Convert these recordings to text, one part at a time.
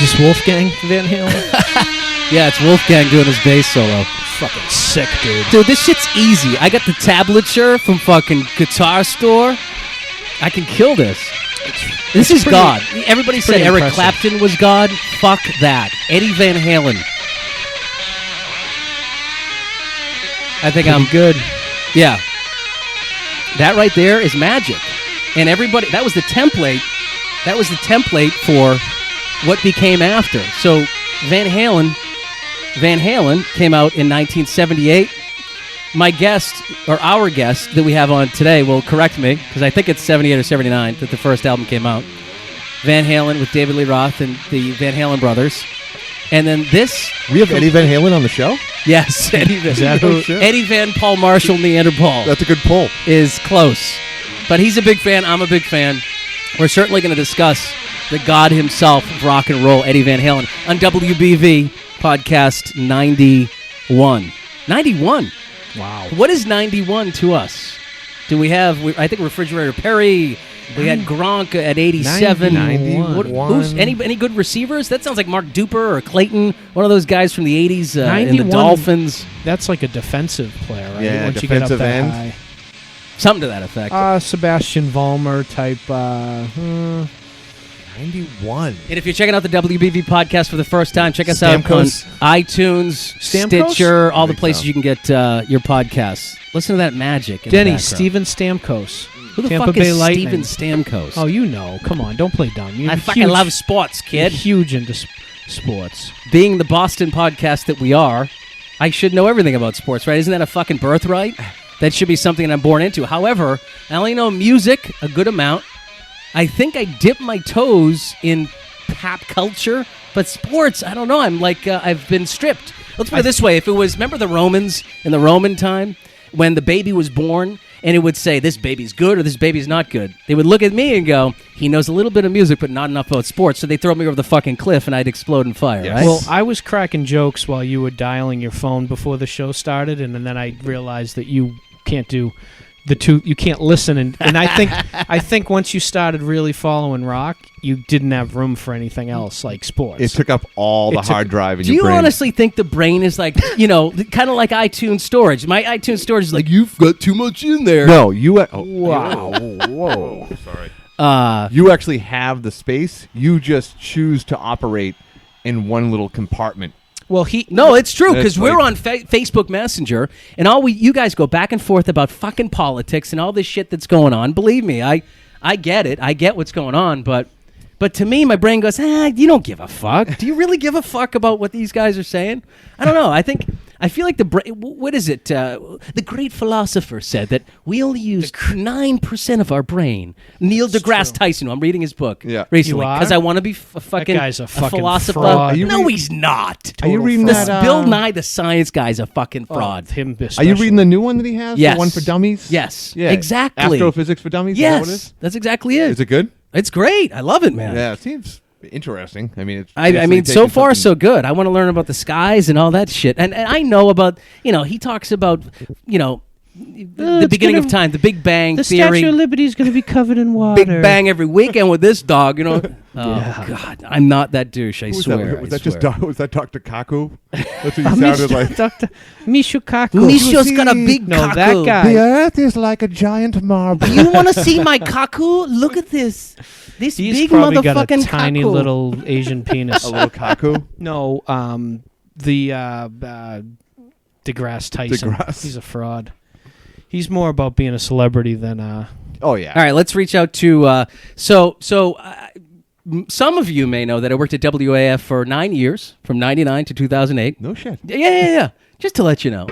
Is this Wolfgang Van Halen? Yeah, it's Wolfgang doing his bass solo. Fucking sick, dude. Dude, this shit's easy. I got the tablature from fucking Guitar Store. I can kill this. This is God. Everybody said Eric impressive. Clapton was God. Fuck that. Eddie Van Halen. I think I'm good. Yeah. That right there is magic. And everybody, that was the template. That was the template for what became after. So Van Halen came out in 1978. My guest, or our guest that we have on today will correct me, because I think it's 78 or 79 that the first album came out. Van Halen with David Lee Roth and the Van Halen brothers. And then this... We have Eddie Van Halen on the show? Yes, Eddie Van, Shit. Eddie Van Paul Marshall Neanderpaul. That's a good pull. Is close. But he's a big fan. I'm a big fan. We're certainly going to discuss the god himself of rock and roll, Eddie Van Halen, on WBV Podcast 91. 91? Wow. What is 91 to us? Do we have, I think, Refrigerator Perry. We had Gronk at 87. 91. Who's any good receivers? That sounds like Mark Duper or Clayton, one of those guys from the 80s in the Dolphins. That's like a defensive player, right? Yeah, Once you get up defensive that end. high. Something to that effect. Sebastian Vollmer type. 91. And if you're checking out the WBV podcast for the first time, check us out on Stamkos? iTunes, Stamkos? Stitcher, all the think places so. you can get your podcasts. Listen to that magic in the Denny, background. Steven Stamkos. Who the Tampa fuck Bay is Lightning. Steven Stamkos? Oh, you know. Come on, don't play dumb. You're I fucking huge- love sports, you're kid. huge into sports. Being the Boston podcast that we are, I should know everything about sports, right? Isn't that a fucking birthright? That should be something that I'm born into. However, I only know music a good amount. I think I dip my toes in pop culture, but sports, I don't know. I'm like, I've been stripped. Let's put it this way. If it was, remember the Romans in the Roman time when the baby was born and it would say, this baby's good or this baby's not good? They would look at me and go, he knows a little bit of music, but not enough about sports. So they throw me over the fucking cliff and I'd explode in fire, Yes. right? Well, I was cracking jokes while you were dialing your phone before the show started, and then I realized that you can't do the two. You can't listen, and I think once you started really following rock, you didn't have room for anything else like sports. It took up all the hard drive in Do your you brain. honestly think the brain is like, kind of like iTunes storage? My iTunes storage is like, you've got too much in there. No, you... Wow. Whoa. Sorry. You actually have the space. You just choose to operate in one little compartment. Well, No, it's true, because That's we're like- on Facebook Messenger, and you guys go back and forth about fucking politics and all this shit that's going on. Believe me, I get it. I get what's going on, but to me, my brain goes, you don't give a fuck. Do you really give a fuck about what these guys are saying? I don't know. I feel like the brain, what is it? The great philosopher said that we only use 9% of our brain. Neil deGrasse Tyson. I'm reading his book recently You are? because I want to be a fucking guy's a fucking philosopher. fraud. No, he's not. Are you reading This that? Bill Nye the Science Guy's a fucking fraud. Him Are you reading the new one that he has? Yes. The one for dummies? Yes. Yeah. Exactly. Astrophysics for dummies? Is that what it Yes. is? That's exactly it. Is it good? It's great. I love it, man. Yeah, it seems interesting. I mean, it's I mean, basically so taking far something- so good. I want to learn about the skies and all that shit. And I know about, he talks about, the beginning of time, the Big Bang The Theory. Statue of Liberty is going to be covered in water. Big Bang every weekend with this dog, Oh, God. I'm not that douche, I Who was swear. that? Was I that just swear. was that Dr. Kaku? That's what he sounded like. Dr. Mishu Kaku. Misho's got a big No, kaku. that guy. The Earth is like a giant marble. You want to see my kaku? Look at this. This He's big probably got a motherfucking tiny kaku. little Asian penis. A little Kaku. No, the DeGrasse Tyson. DeGrasse. He's a fraud. He's more about being a celebrity than Oh yeah. All right, let's reach out to some of you may know that I worked at WAF for 9 years, from 99 to 2008. No shit. Yeah. Just to let you know.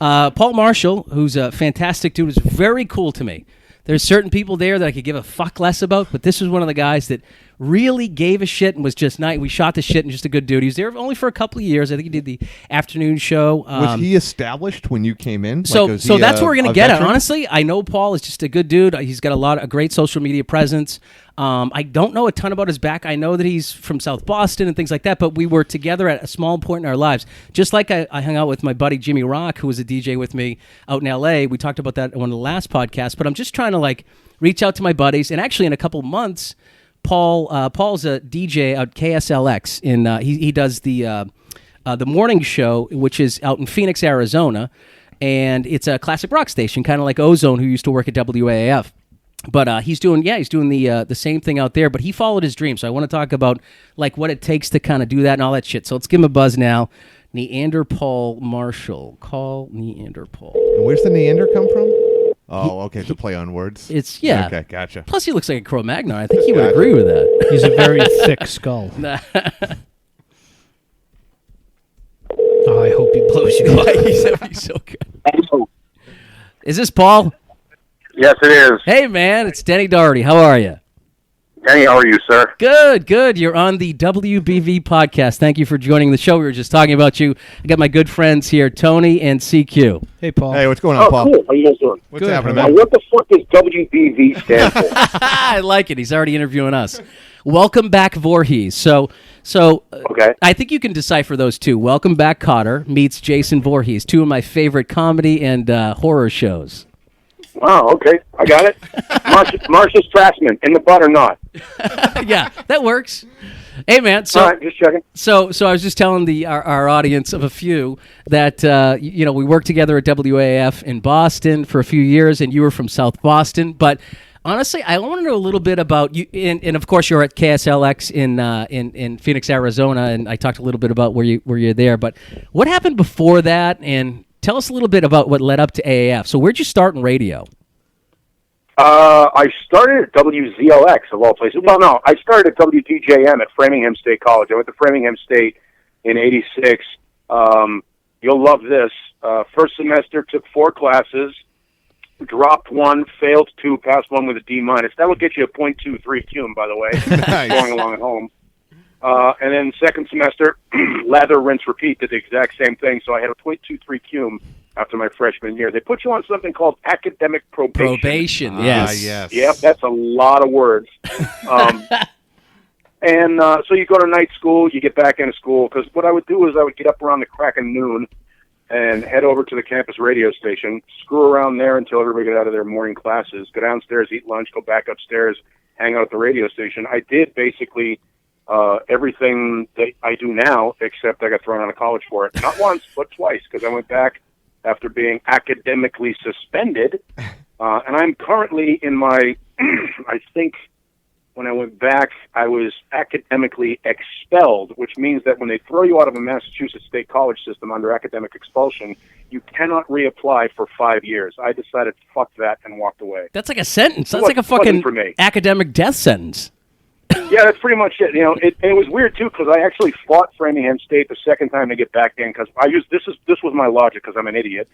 Paul Marshall, who's a fantastic dude, was very cool to me. There's certain people there that I could give a fuck less about, but this was one of the guys that really gave a shit and was just nice. We shot the shit and just a good dude. He was there only for a couple of years. I think he did the afternoon show. Was he established when you came in? So Like, was so he that's what we're a gonna get at. veteran? Honestly, I know Paul is just a good dude. He's got a great social media presence. I don't know a ton about his back. I know that he's from South Boston and things like that, but we were together at a small point in our lives. Just like I hung out with my buddy Jimmy Rock, who was a DJ with me out in L.A. We talked about that on one of the last podcasts, but I'm just trying to reach out to my buddies. And actually, in a couple months, Paul. Paul's a DJ at KSLX. He does the morning show, which is out in Phoenix, Arizona, and it's a classic rock station, kind of like Ozone, who used to work at WAAF. But he's doing the same thing out there. But he followed his dream, so I want to talk about like what it takes to kind of do that and all that shit. So let's give him a buzz now. Neanderpaul Marshall, call Neanderpaul. And where's the Neander come from? Oh, okay, it's a play on words. It's yeah. Okay, gotcha. Plus, he looks like a Cro-Magnon. I think he would agree with that. He's a very thick skull. Oh, I hope he blows you up. He's so good. Is this Paul? Yes, it is. Hey, man, it's Denny Doherty. How are you? Denny, how are you, sir? Good. You're on the WBV podcast. Thank you for joining the show. We were just talking about you. I got my good friends here, Tony and CQ. Hey, Paul. Hey, what's going on, Paul? Cool. How you guys doing? What's happening, Now, man? what the fuck does WBV stand for? I like it. He's already interviewing us. Welcome back, Voorhees. So Okay. I think you can decipher those two. Welcome Back, Cotter meets Jason Voorhees, two of my favorite comedy and horror shows. Wow, okay. I got it. Marcia's Strassman, in the butt or not? Yeah, that works. Hey, man. So, All right, just checking. So I was just telling our audience of a few that we worked together at WAF in Boston for a few years, and you were from South Boston. But honestly, I want to know a little bit about you, and of course, you're at KSLX in Phoenix, Arizona, and I talked a little bit about where you're there. But what happened before that, and tell us a little bit about what led up to AAF. So where'd you start in radio? I started at WZLX, of all places. Well, no, I started at WDJM at Framingham State College. I went to Framingham State in '86. You'll love this. First semester, took 4 classes, dropped 1, failed 2, passed 1 with a D-. That will get you a .23 cum, by the way, Nice. going along at home. And then second semester, lather, rinse, repeat, did the exact same thing. So I had a .23 cum after my freshman year. They put you on something called academic probation. Yes. Yes. Yep, that's a lot of words. And so you go to night school, you get back into school, because what I would do is I would get up around the crack of noon and head over to the campus radio station, screw around there until everybody got out of their morning classes, go downstairs, eat lunch, go back upstairs, hang out at the radio station. I did basically everything that I do now, except I got thrown out of college for it. Not once, but twice, because I went back after being academically suspended. And I'm currently in my, I think when I went back, I was academically expelled, which means that when they throw you out of a Massachusetts state college system under academic expulsion, you cannot reapply for 5 years. I decided, fuck that, and walked away. That's like a sentence. That's What- like a fucking for me. academic death sentence. Yeah, that's pretty much it. You know, it was weird too because I actually fought Framingham State the second time to get back in because this was my logic because I'm an idiot.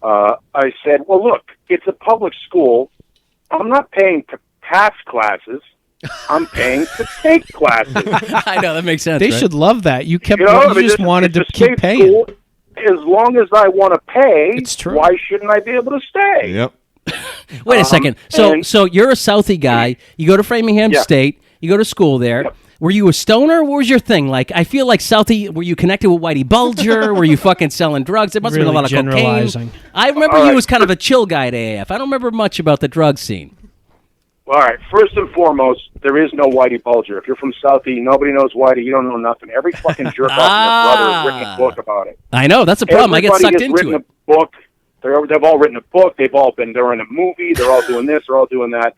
I said, well, look, it's a public school. I'm not paying to pass classes. I'm paying to take classes. I know, that makes sense. They right? should love that. You kept. You know, You just wanted to it's a keep state paying. school. As long as I want to pay, It's true. why shouldn't I be able to stay? Yep. Wait a second. So and- so you're a Southie guy. You go to Framingham Yeah. State. You go to school there. Yep. Were you a stoner? What was your thing? Like, I feel like Southie. Were you connected with Whitey Bulger? Were you fucking selling drugs? There must have been a lot of Generalizing. cocaine. I remember All you right. as kind of a chill guy at AAF. I don't remember much about the drug scene. All right. First and foremost, there is no Whitey Bulger. If you're from Southie, nobody knows Whitey. You don't know nothing. Every fucking jerk off and their brother has written a book about it. I know, that's a problem. I get Everybody sucked has into written it. a book. They've all written a book. They're in a movie. They're all doing this. They're all doing that.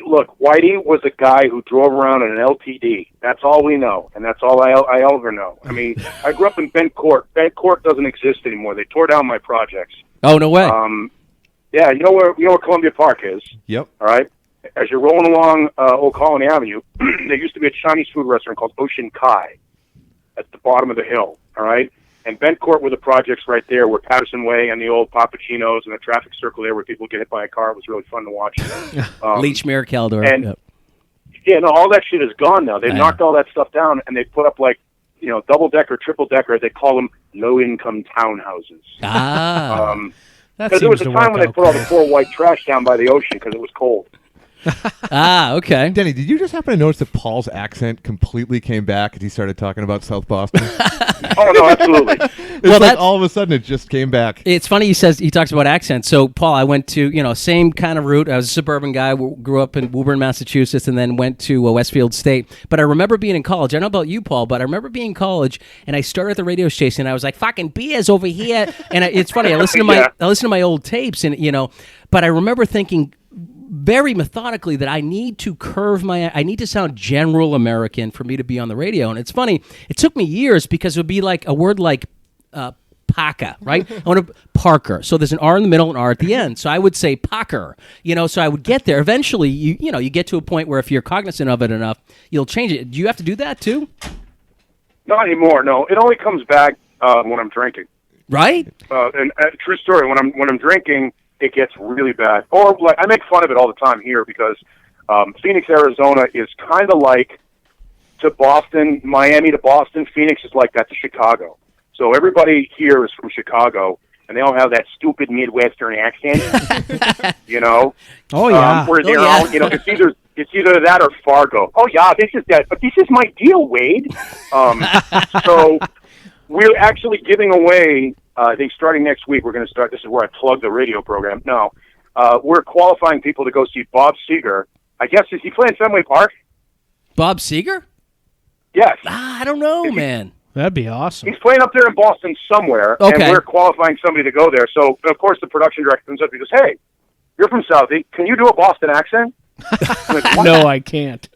Look, Whitey was a guy who drove around in an LTD. That's all we know, and that's all I ever know. I mean, I grew up in Bent Court. Bent Court doesn't exist anymore. They tore down my projects. Oh, no way. Yeah, you know where Columbia Park is. Yep. All right. As you're rolling along Old Colony Avenue, there used to be a Chinese food restaurant called Ocean Kai at the bottom of the hill. All right. And Bent Court were the projects right there where Patterson Way and the old Pappuccino's and the traffic circle there where people get hit by a car. It was really fun to watch. Leechmere, Caldor. and- Yep. Yeah, no, all that shit is gone now. They've I knocked all that stuff down and they put up like, double-decker, triple-decker. They call them low-income townhouses. Ah. That Because there was seems a to time work when they out put all the great. poor white trash down by the ocean because it was cold. Okay. Denny, did you just happen to notice that Paul's accent completely came back as he started talking about South Boston? Oh, no, absolutely. It's like all of a sudden it just came back. It's funny he talks about accents. So, Paul, I went to, same kind of route. I was a suburban guy, grew up in Woburn, Massachusetts, and then went to Westfield State. But I remember being in college. I don't know about you, Paul, but I remember being in college, and I started at the radio station, and I was like, fucking beers over here. And it's funny, I listened to my old tapes, and, but I remember thinking very methodically that I need to sound general American for me to be on the radio. And it's funny, it took me years because it would be like a word like Parker, right? I want to Parker. So there's an R in the middle and R at the end. So I would say Parker, so I would get there. Eventually, you get to a point where if you're cognizant of it enough, you'll change it. Do you have to do that too? Not anymore, no. It only comes back when I'm drinking. Right? And true story, when I'm drinking, it gets really bad. Or like I make fun of it all the time here because Phoenix, Arizona is kind of like to Boston, Miami to Boston. Phoenix is like that to Chicago. So everybody here is from Chicago, and they all have that stupid Midwestern accent. Oh yeah. Where they're all, it's either that or Fargo. Oh yeah, this is that, but this is my deal, Wade. So we're actually giving away. I think starting next week, we're going to start. This is where I plug the radio program. No, we're qualifying people to go see Bob Seger. I guess, is he playing Fenway Park? Bob Seger? Yes. I don't know, man. That'd be awesome. He's playing up there in Boston somewhere, and we're qualifying somebody to go there. So, of course, the production director comes up and goes, hey, you're from Southie. Can you do a Boston accent? Like, no, I can't.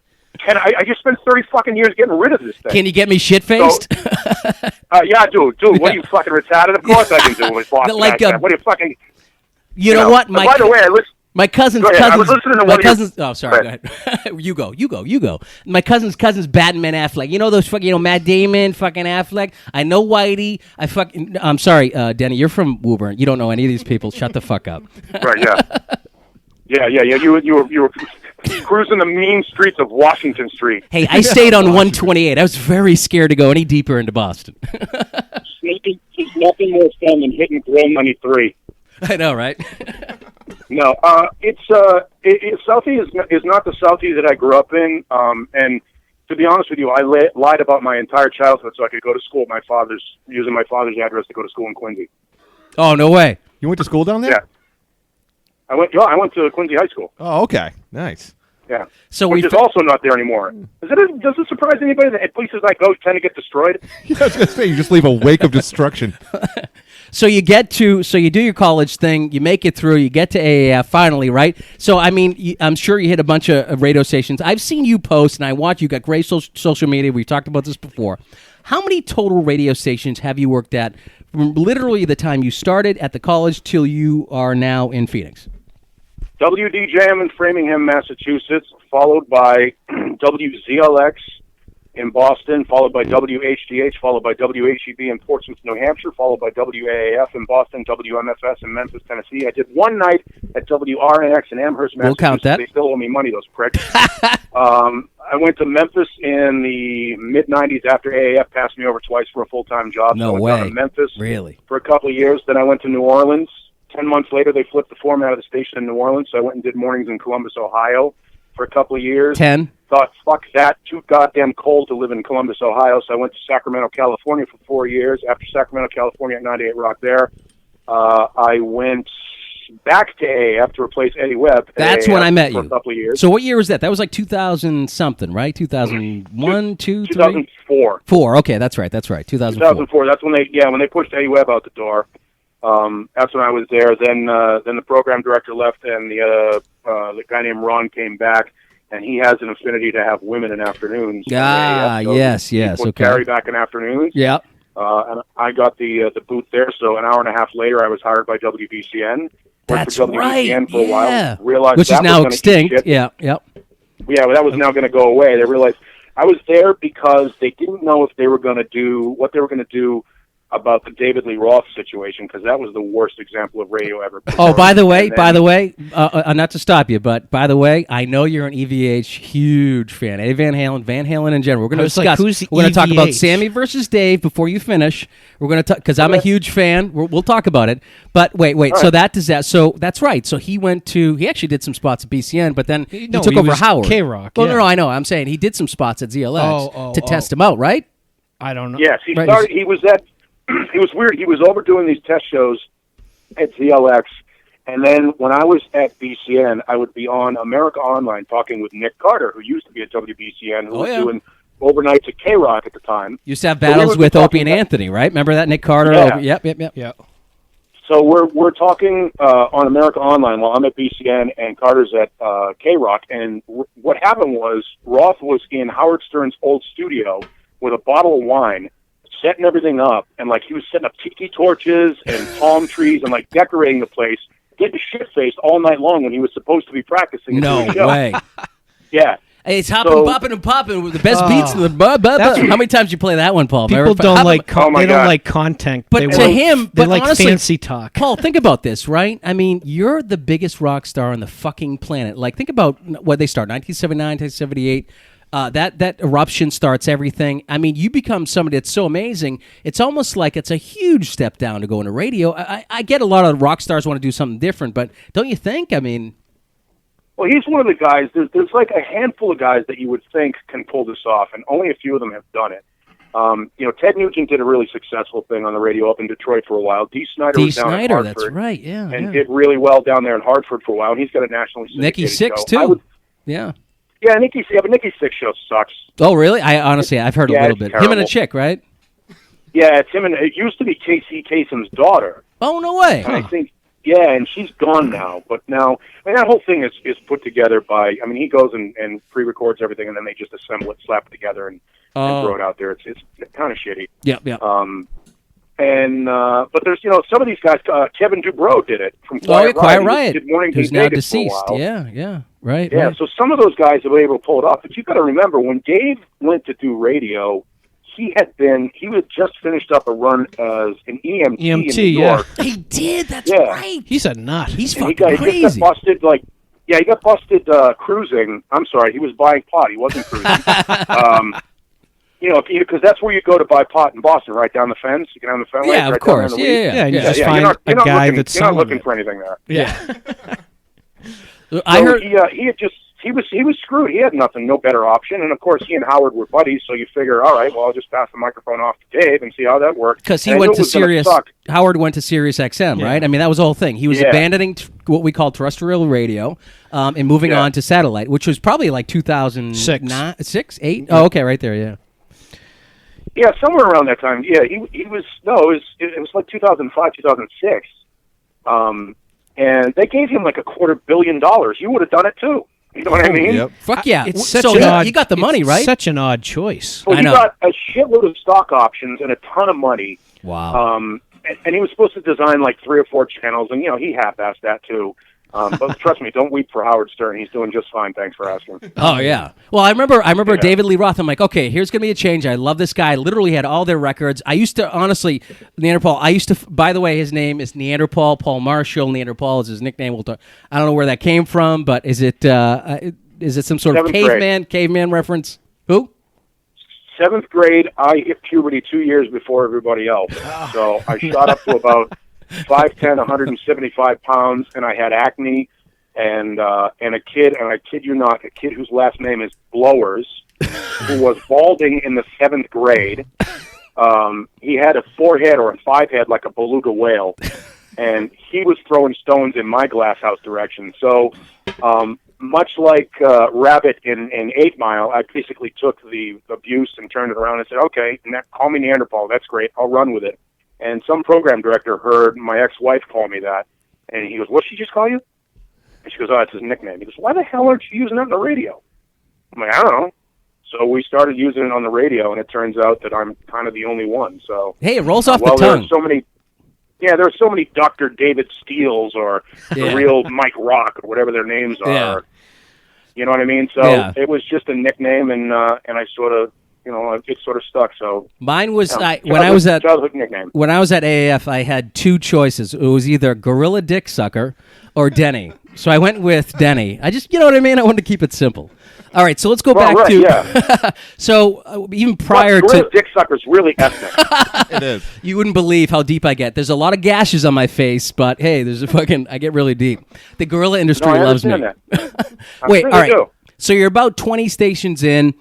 I just spent 30 fucking years getting rid of this thing. Can you get me shit-faced? Yeah, dude. What are you, fucking retarded? Of course I can do it with Boston accent. What are you fucking... You know what? By the way, my cousin's go oh, sorry. Go ahead. You go. My cousin's Batman Affleck. You know those fucking, Matt Damon, fucking Affleck. I know Whitey. I'm sorry, Denny. You're from Woburn. You don't know any of these people. Shut the fuck up. Right? Yeah. Yeah. You were cruising the mean streets of Washington Street. Hey, I stayed on 128. I was very scared to go any deeper into Boston. It's nothing more fun than hitting Grill 93. I know, right? No, Southie is not the Southie that I grew up in. And to be honest with you, I lied about my entire childhood so I could go to school. Using my father's address to go to school in Quincy. Oh, no way! You went to school down there? Yeah. I went to Quincy High School. Oh, okay, nice. Yeah. So which is also not there anymore. Does it surprise anybody that places like those tend to get destroyed? Yeah, I was going to say, you just leave a wake of destruction. So you do your college thing, you make it through, you get to AAF finally, right? So, I mean, I'm sure you hit a bunch of radio stations. I've seen you post, and I watch, you got great social media. We've talked about this before. How many total radio stations have you worked at from literally the time you started at the college till you are now in Phoenix? WDJM in Framingham, Massachusetts, followed by WZLX in Boston, followed by WHDH, followed by WHEB in Portsmouth, New Hampshire, followed by WAAF in Boston, WMFS in Memphis, Tennessee. I did one night at WRNX in Amherst, Massachusetts. We'll count that. They still owe me money, those pricks. I went to Memphis in the mid-'90s after AAF passed me over twice for a full-time job. No so I went way. down to Memphis Really? for a couple of years. Then I went to New Orleans. 10 months later, they flipped the format of the station in New Orleans, so I went and did mornings in Columbus, Ohio for a couple of years. 10? Thought, fuck that, too goddamn cold to live in Columbus, Ohio, so I went to Sacramento, California for 4 years. After Sacramento, California at 98 Rock there, I went back to AAF to replace Eddie Webb. That's when I met you. For a couple of years. So what year was that? That was like 2000-something, right? 2001, 2, 3? 2004. 4, okay, that's right. 2004. 2004, that's when they pushed Eddie Webb out the door. That's when I was there. Then the program director left, and the guy named Ron came back, and he has an affinity to have women in afternoons. Yes. Okay. Carry back in afternoons. Yeah. And I got the boot there. So an hour and a half later, I was hired by WBCN. That's for WBCN right. For a while. Realized which that is now was extinct. Yeah. Yep. Yeah, well, that was now going to go away. They realized I was there because they didn't know if they were going to do what they were going to do about the David Lee Roth situation, because that was the worst example of radio ever. Oh, by the way, not to stop you, but by the way, I know you're an EVH huge fan. Eddie Van Halen in general. We're going to discuss. We're going to talk about Sammy versus Dave before you finish. We're going to talk because I'm a huge fan. We'll talk about it. But wait. All So right. that's right. So he actually did some spots at BCN, but then he took he over was Howard. K-Rock. Well, yeah. no, I know. I'm saying he did some spots at ZLX to test him out, right? I don't know. Yes, he Right. started. He was at. It was weird. He was overdoing these test shows at ZLX, and then when I was at BCN, I would be on America Online talking with Nick Carter, who used to be at WBCN, who was doing overnights at K-Rock at the time. Used to have battles with Opie and Anthony, right? Remember that, Nick Carter? Yeah. Yep. So we're talking on America Online while I'm at BCN and Carter's at K-Rock, and what happened was Roth was in Howard Stern's old studio with a bottle of wine, setting everything up, and like he was setting up tiki torches and palm trees and like decorating the place, getting shit-faced all night long when he was supposed to be practicing. No way. Yeah. Hey, it's hopping, bopping, and popping with the best beats in the How many times you play that one, Paul? People don't like Oh my they don't God. like content. But they to want- him, they but like honestly, fancy talk. Paul, think about this, right? I mean, you're the biggest rock star on the fucking planet. Like, think about what they start, 1979, 1978. That eruption starts everything. I mean, you become somebody that's so amazing. It's almost like it's a huge step down to go into radio. I get a lot of rock stars want to do something different, but don't you think? I mean... Well, he's one of the guys. There's like a handful of guys that you would think can pull this off, and only a few of them have done it. Ted Nugent did a really successful thing on the radio up in Detroit for a while. Dee Snider was down in Hartford. That's right, yeah. And did really well down there in Hartford for a while, and he's got a nationally syndicated Nikki Sixx, show. too. Yeah, Nikki Sixx show sucks. Oh, really? I've heard a little bit. Terrible. Him and a chick, right? Yeah, it's him, and it used to be Casey Kasem's daughter. Oh, no way. And I think, and she's gone now. But now, that whole thing is put together by, he goes and pre-records everything, and then they just assemble it, slap it together, and throw it out there. It's kind of shitty. Yeah. But there's, some of these guys, Kevin Dubrow did it from Quiet Riot. He did Morning Who's King now Vegas for a deceased. while. Yeah, right. Yeah, right. so some of those guys have been able to pull it off. But you've got to remember, when Dave went to do radio, he had just finished up a run as an EMT in New York. He did, that's Yeah. right. He's a nut. He's And fucking he crazy. just got busted, he got busted cruising. I'm sorry, he was buying pot. He wasn't cruising. Because that's where you go to buy pot in Boston, right down the fence. You get on the fence. Yeah, right of down there course. in the Yeah. Yeah, and you just You're find not a guy looking, that's you're not selling looking it. for anything there. Yeah. I heard. He had just he was screwed. He had nothing, no better option. And of course, he and Howard were buddies. So you figure, all right, well, I'll just pass the microphone off to Dave and see how that works. Because he And I went knew to it was gonna Sirius. suck. Howard went to Sirius XM, right? I mean, that was the whole thing. He was abandoning what we call terrestrial radio and moving on to satellite, which was probably like 2006, 8? Oh, okay, right there, yeah. Yeah, somewhere around that time. Yeah, he was. No, it was like 2005, 2006. And they gave him like $250 million. You would have done it too. You know what I mean? Yep. Fuck yeah. It's So such an odd. he got the money, it's right? Such an odd choice. Well, I he know. got a shitload of stock options and a ton of money. Wow. And he was supposed to design like 3 or 4 channels, and he half-assed that too. But trust me, don't weep for Howard Stern. He's doing just fine. Thanks for asking. Oh yeah. Well, I remember David Lee Roth. I'm like, okay, here's gonna be a change. I love this guy. Literally had all their records. I used to honestly, Neanderpaul. By the way, his name is Neanderpaul. Paul Marshall. Neanderpaul is his nickname. I don't know where that came from, but is it some sort of 7th caveman reference? Who? 7th grade, I hit puberty 2 years before everybody else. So I shot up to about 5'10", 175 pounds, and I had acne, and a kid, and I kid you not, a kid whose last name is Blowers, who was balding in the 7th grade. He had a 4-head or a 5-head like a beluga whale, and he was throwing stones in my glass house direction. So much like Rabbit in 8 Mile, I basically took the abuse and turned it around and said, okay, call me Neanderpaul. That's great. I'll run with it. And some program director heard my ex-wife call me that, and he goes, "What'd she just call you?" And she goes, "Oh, it's his nickname." He goes, "Why the hell aren't you using that on the radio?" I'm like, "I don't know." So we started using it on the radio, and it turns out that I'm kind of the only one. So Hey, it rolls off the there tongue. are so many. Yeah, there are so many Dr. David Steeles or the real Mike Rock or whatever their names are. Yeah. You know what I mean? So it was just a nickname, and I sort of it sort of stuck. So mine was childhood nickname. when I was at AAF, I had two choices. It was either Gorilla Dick Sucker or Denny. So I went with Denny. I just, you know what I mean? I wanted to keep it simple. All right, so let's go back to. Yeah. So even prior to Dick Sucker's really ethnic. It is. You wouldn't believe how deep I get. There's a lot of gashes on my face, but hey, I get really deep. The gorilla industry loves me. Wait, all right. So you're about 20 stations in.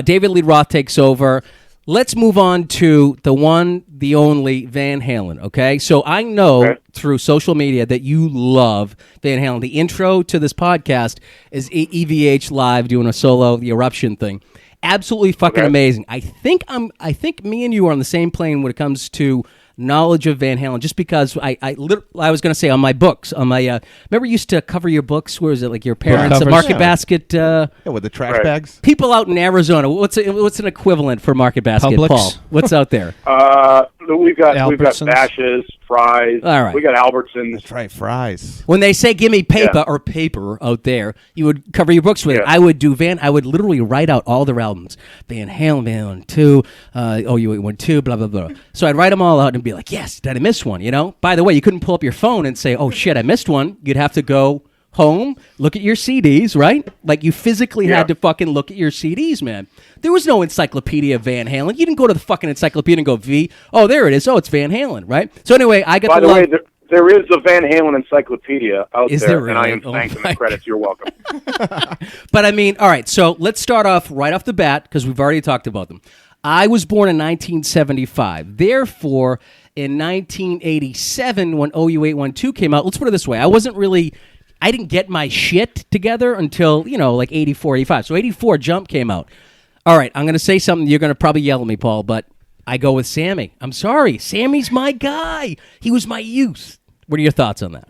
David Lee Roth takes over. Let's move on to the one, the only Van Halen, okay? So I know through social media that you love Van Halen. The intro to this podcast is EVH Live doing a solo, the Eruption thing. Absolutely fucking amazing. I think me and you are on the same plane when it comes to knowledge of Van Halen, just because I was going to say on my books, on my remember you used to cover your books, where is it, like your parents, a Market Basket, with the trash bags. People out in Arizona, what's an equivalent for Market Basket, Publix. Paul? What's out there? We've got Bashes, Fry's. All right. We got Albertsons. That's right, Fry's. When they say give me paper or paper out there, you would cover your books with it. I would literally write out all their albums. Van Halen, Van Halen 2, OU812, 2, blah, blah, blah. So I'd write them all out and be like, yes, did I miss one, By the way, you couldn't pull up your phone and say, oh shit, I missed one. You'd have to go home, look at your CDs, right? Like you physically had to fucking look at your CDs, man. There was no Encyclopedia of Van Halen. You didn't go to the fucking encyclopedia and go, oh, there it is. Oh, it's Van Halen, right? So anyway, I got By the way, there is a Van Halen encyclopedia out there, really? And I am thanking the credits. You're welcome. But I mean, all right, so let's start off right off the bat, because we've already talked about them. I was born in 1975. Therefore, in 1987, when OU812 came out, let's put it this way. I didn't get my shit together until, like 84, 85. So 84, Jump came out. All right, I'm going to say something. You're going to probably yell at me, Paul, but I go with Sammy. I'm sorry. Sammy's my guy. He was my youth. What are your thoughts on that?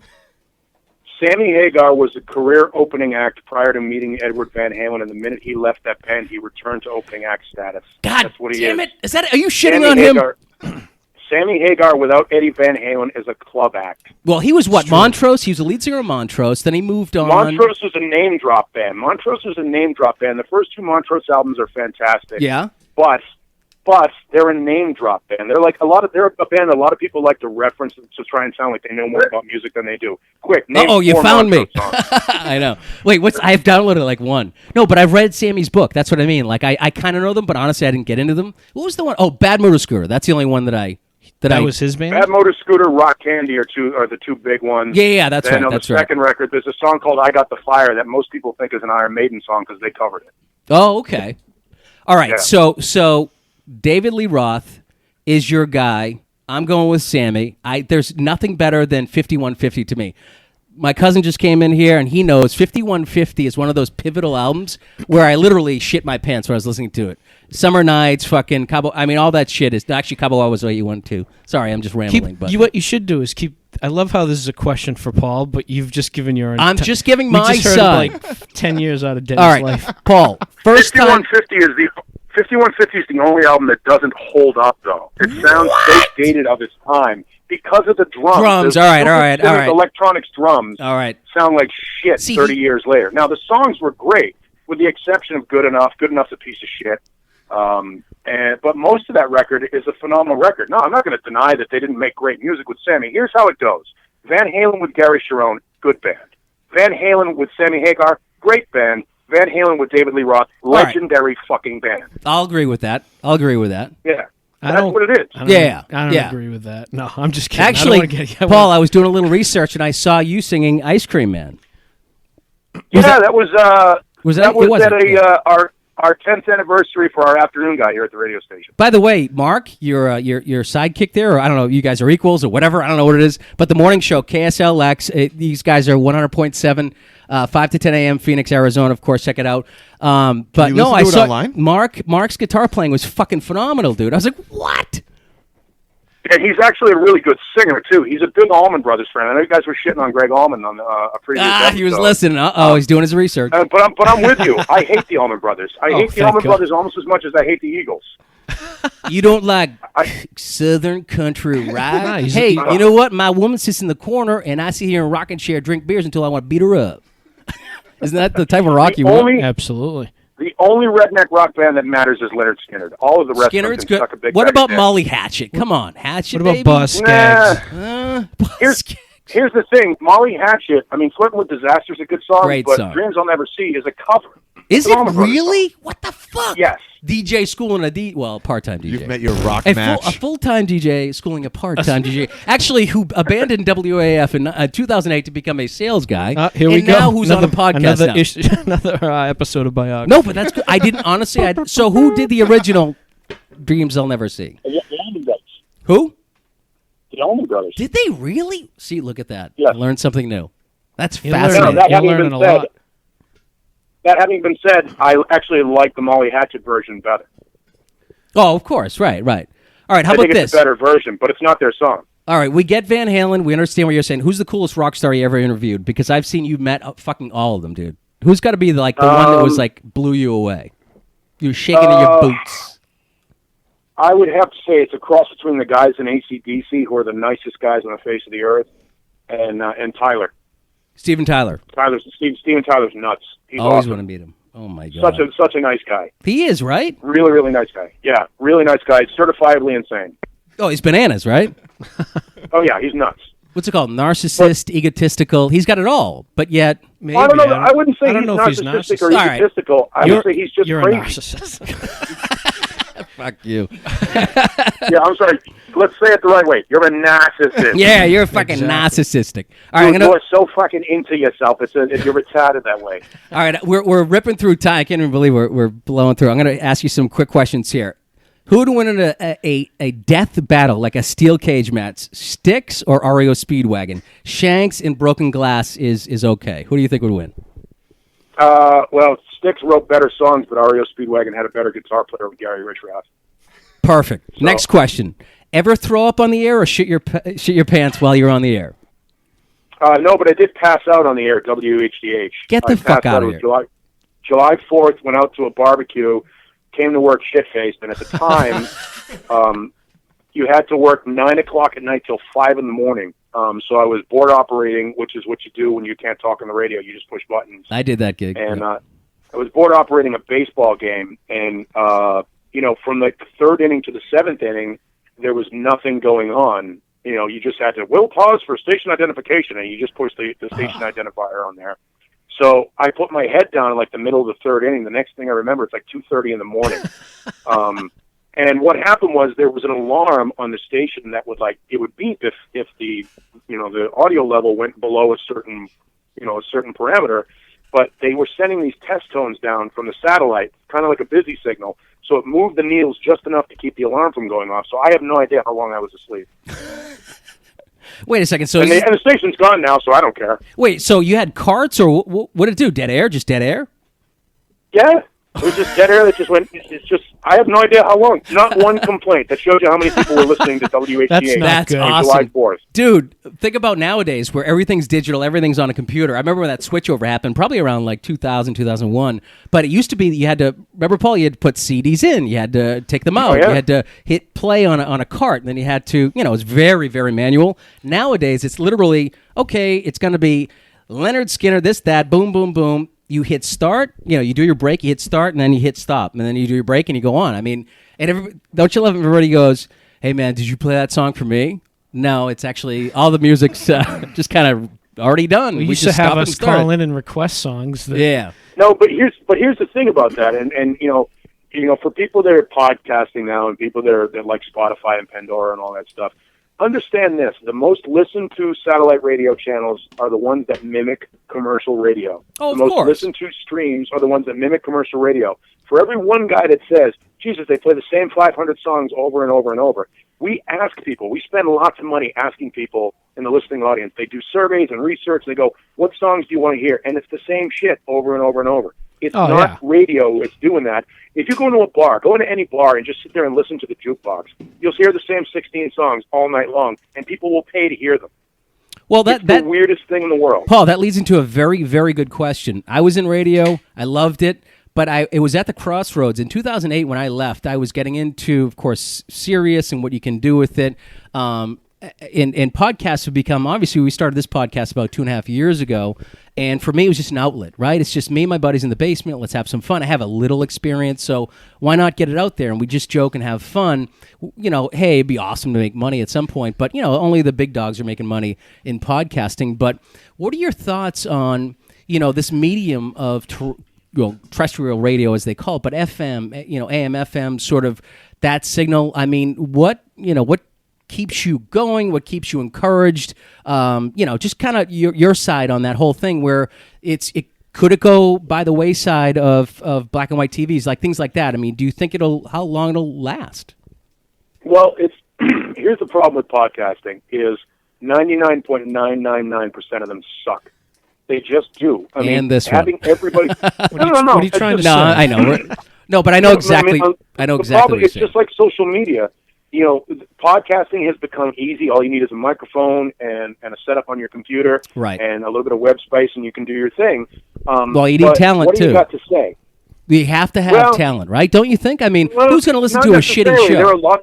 Sammy Hagar was a career opening act prior to meeting Edward Van Halen, and the minute he left that band, he returned to opening act status. God That's what he damn is. it. Are you shitting on him? Sammy Hagar without Eddie Van Halen is a club act. Well, he was what, Montrose? He was the lead singer of Montrose. Then he moved on. Montrose was a name drop band. The first two Montrose albums are fantastic. Yeah. But they're a name drop band. They're like they're a band a lot of people like to reference to try and sound like they know more about music than they do. Quick, name you four found me. Montrose songs. I know. Wait, I've downloaded like one. No, but I've read Sammy's book. That's what I mean. Like I kind of know them, but honestly I didn't get into them. What was the one? Oh, Bad Motor Scooter. That's the only one that was his band? Bad Motor Scooter, Rock Candy are the two big ones. Yeah, that's right. On the second record, there's a song called I Got the Fire that most people think is an Iron Maiden song because they covered it. Oh, okay. All right, so David Lee Roth is your guy. I'm going with Sammy. There's nothing better than 5150 to me. My cousin just came in here, and he knows 5150 is one of those pivotal albums where I literally shit my pants when I was listening to it. Summer Nights, fucking Cabo. I mean, all that shit is actually Cabo was OU1 too. Sorry, I'm just rambling. What you should do is keep. I love how this is a question for Paul, but you've just given your. I'm just giving my we just side. Heard like 10 years out of Denny's all right, life. Paul. First 5150 is the 5150 is the only album that doesn't hold up, though. It sounds so dated of its time because of the drums. All right. Electronics drums. All right. Sound like shit 30 years later. Now, the songs were great, with the exception of Good Enough. Good Enough's a piece of shit. But most of that record is a phenomenal record. No, I'm not going to deny that they didn't make great music with Sammy. Here's how it goes. Van Halen with Gary Cherone, good band. Van Halen with Sammy Hagar, great band. Van Halen with David Lee Roth, legendary fucking band. I'll agree with that. Yeah. That's what it is. I don't agree with that. No, I'm just kidding. Actually, Paul, I was doing a little research and I saw you singing Ice Cream Man. That was at our 10th anniversary for our afternoon guy here at the radio station. By the way, Mark, your sidekick there, or I don't know, you guys are equals or whatever. I don't know what it is. But the morning show, KSLX, these guys are 100.7, 5 to 10 a.m., Phoenix, Arizona. Of course, check it out. But no, I saw online? Mark's guitar playing was fucking phenomenal, dude. I was like, what? And he's actually a really good singer, too. He's a big Allman Brothers fan. I know you guys were shitting on Greg Allman on a previous episode. He was listening. He's doing his research. But I'm with you. I hate the Allman Brothers. I hate the Allman Brothers almost as much as I hate the Eagles. You don't like Southern country, right? Hey, you know what? My woman sits in the corner, and I sit here in rocking chair, drink beers until I want to beat her up. Isn't that the type of rock you want? Absolutely. The only redneck rock band that matters is Leonard Skinner. All of the rest Skinner's of them good. can suck a big What bag of about dick. Molly Hatchet? Come on, Hatchet. What about baby? Buzz Skaggs? Here's the thing. Molly Hatchet, I mean, Flirting with Disaster is a good song, Great but song. Dreams I'll Never See is a cover. Is It's an it Allman Brothers really? song. What the fuck? Yes. DJ schooling part-time DJ. You've met your rock A match. full-time DJ schooling a part-time DJ. Actually, who abandoned WAF in 2008 to become a sales guy. Here we and go. now who's on a podcast now. Another episode of Biography. No, but that's good. I didn't honestly. So who did the original Dreams I'll Never See? The Allman Brothers. Who? The Allman Brothers. Did they really? See, look at that. Yes. I learned something new. That's You learn- fascinating. No, that You're having learning been a said, lot. that having been said, I actually like the Molly Hatchet version better. Oh, of course. Right. All right. How I about think this? it's a better version, but it's not their song. All right, we get Van Halen. We understand what you're saying. Who's the coolest rock star you ever interviewed? Because I've seen you met fucking all of them, dude. Who's got to be the one that was like blew you away? You were shaking in your boots. I would have to say it's a cross between the guys in AC/DC, who are the nicest guys on the face of the earth, and Tyler. Steven Tyler. Steven Tyler's nuts. He's Always awesome. want to meet him. Oh my god. Such a nice guy. He is, right? Really, really nice guy. Yeah, really nice guy. Certifiably insane. Oh, he's bananas, right? Oh yeah, he's nuts. What's it called? Narcissist, egotistical. He's got it all, but yet Maybe, I don't know. I wouldn't say I don't he's know if he's narcissistic or narcissist. All right. egotistical. I would say he's just you're crazy. a narcissist. fuck you. Yeah, I'm sorry. Let's say it the right way. You're a narcissist. Yeah, you're fucking narcissistic. All right, You're so fucking into yourself. You're retarded that way. All right, we're ripping through time. I can't even believe we're blowing through. I'm going to ask you some quick questions here. Who would win in a death battle, like a steel cage match? Styx or REO Speedwagon? Shanks in Broken Glass is okay. Who do you think would win? Well, Styx wrote better songs, but REO Speedwagon had a better guitar player with Gary Richrath. Perfect. Next question. Ever throw up on the air or shit your pants while you're on the air? No, but I did pass out on the air at WHDH. Get the fuck out of here. July 4th, went out to a barbecue, came to work shit-faced, and at the time, you had to work 9 o'clock at night till 5 in the morning. So I was board operating, which is what you do when you can't talk on the radio. You just push buttons. I did that gig. And I was board operating a baseball game, and from like the third inning to the seventh inning, there was nothing going on. You just had to, we'll pause for station identification, and you just push the station identifier on there. So I put my head down in like the middle of the third inning. The next thing I remember, it's like 2:30 in the morning. And what happened was there was an alarm on the station that would it would beep if the the audio level went below a certain parameter. But they were sending these test tones down from the satellite, kind of like a busy signal. So it moved the needles just enough to keep the alarm from going off. So I have no idea how long I was asleep. Wait a second. So and the station's gone now, so I don't care. Wait, so you had carts, or what did it do? Dead air? Just dead air? Yeah. It was just dead air that just went. It's just. I have no idea how long. Not one complaint. That shows you how many people were listening to WHDA. That's good. awesome. July 4th. Dude, think about nowadays where everything's digital, everything's on a computer. I remember when that switchover happened, probably around like 2000, 2001. But it used to be that you had to, remember, Paul, you had to put CDs in. You had to take them out. yeah. You had to hit play on a cart. And then you had to, it was very, very manual. Nowadays, it's literally, okay, it's going to be Leonard Skinner, this, that, boom, boom, boom. You hit start, you do your break, you hit start, and then you hit stop. And then you do your break and you go on. I mean, and don't you love everybody goes, hey, man, did you play that song for me? No, it's actually all the music's just kind of already done. We used to just have stop and us start. call in and request songs. Yeah. No, but here's the thing about that, and for people that are podcasting now and people that like Spotify and Pandora and all that stuff, understand this: the most listened to satellite radio channels are the ones that mimic commercial radio. Oh, of the most course. listened to streams are the ones that mimic commercial radio. For every one guy that says, "Jesus, they play the same 500 songs over and over and over," we ask people. We spend lots of money asking people in the listening audience. They do surveys and research. They go, "What songs do you want to hear?" And it's the same shit over and over and over. It's not radio that's doing that. If you go into a bar, go into any bar and just sit there and listen to the jukebox, you'll hear the same 16 songs all night long, and people will pay to hear them. Well, It's the weirdest thing in the world. Paul, that leads into a very, very good question. I was in radio. I loved it. But it was at the crossroads. In 2008, when I left, I was getting into, of course, Sirius and what you can do with it. and podcasts have become, obviously, we started this podcast about 2.5 years ago, and for me, it was just an outlet, right? It's just me and my buddies in the basement. Let's have some fun. I have a little experience, so why not get it out there? And we just joke and have fun. Hey, it'd be awesome to make money at some point, but, only the big dogs are making money in podcasting. But what are your thoughts on, this medium of terrestrial radio, as they call it, but FM, AM, FM, sort of that signal? I mean, what keeps you going? What keeps you encouraged? Just kind of your side on that whole thing, where could it go by the wayside of black and white TVs, like things like that? I mean, do you think how long it'll last? Well, here's the problem with podcasting is 99.999% of them suck. They just do. I mean, this having one. everybody. No. What are you trying to say? No, I know. No, but I know exactly. I know exactly. It's just like social media. Podcasting has become easy. All you need is a microphone and a setup on your computer, right, and a little bit of web space, and you can do your thing. Well, you need talent too. What do you got to say? You have to have talent, right? Don't you think? I mean, who's going to listen to a shitty show?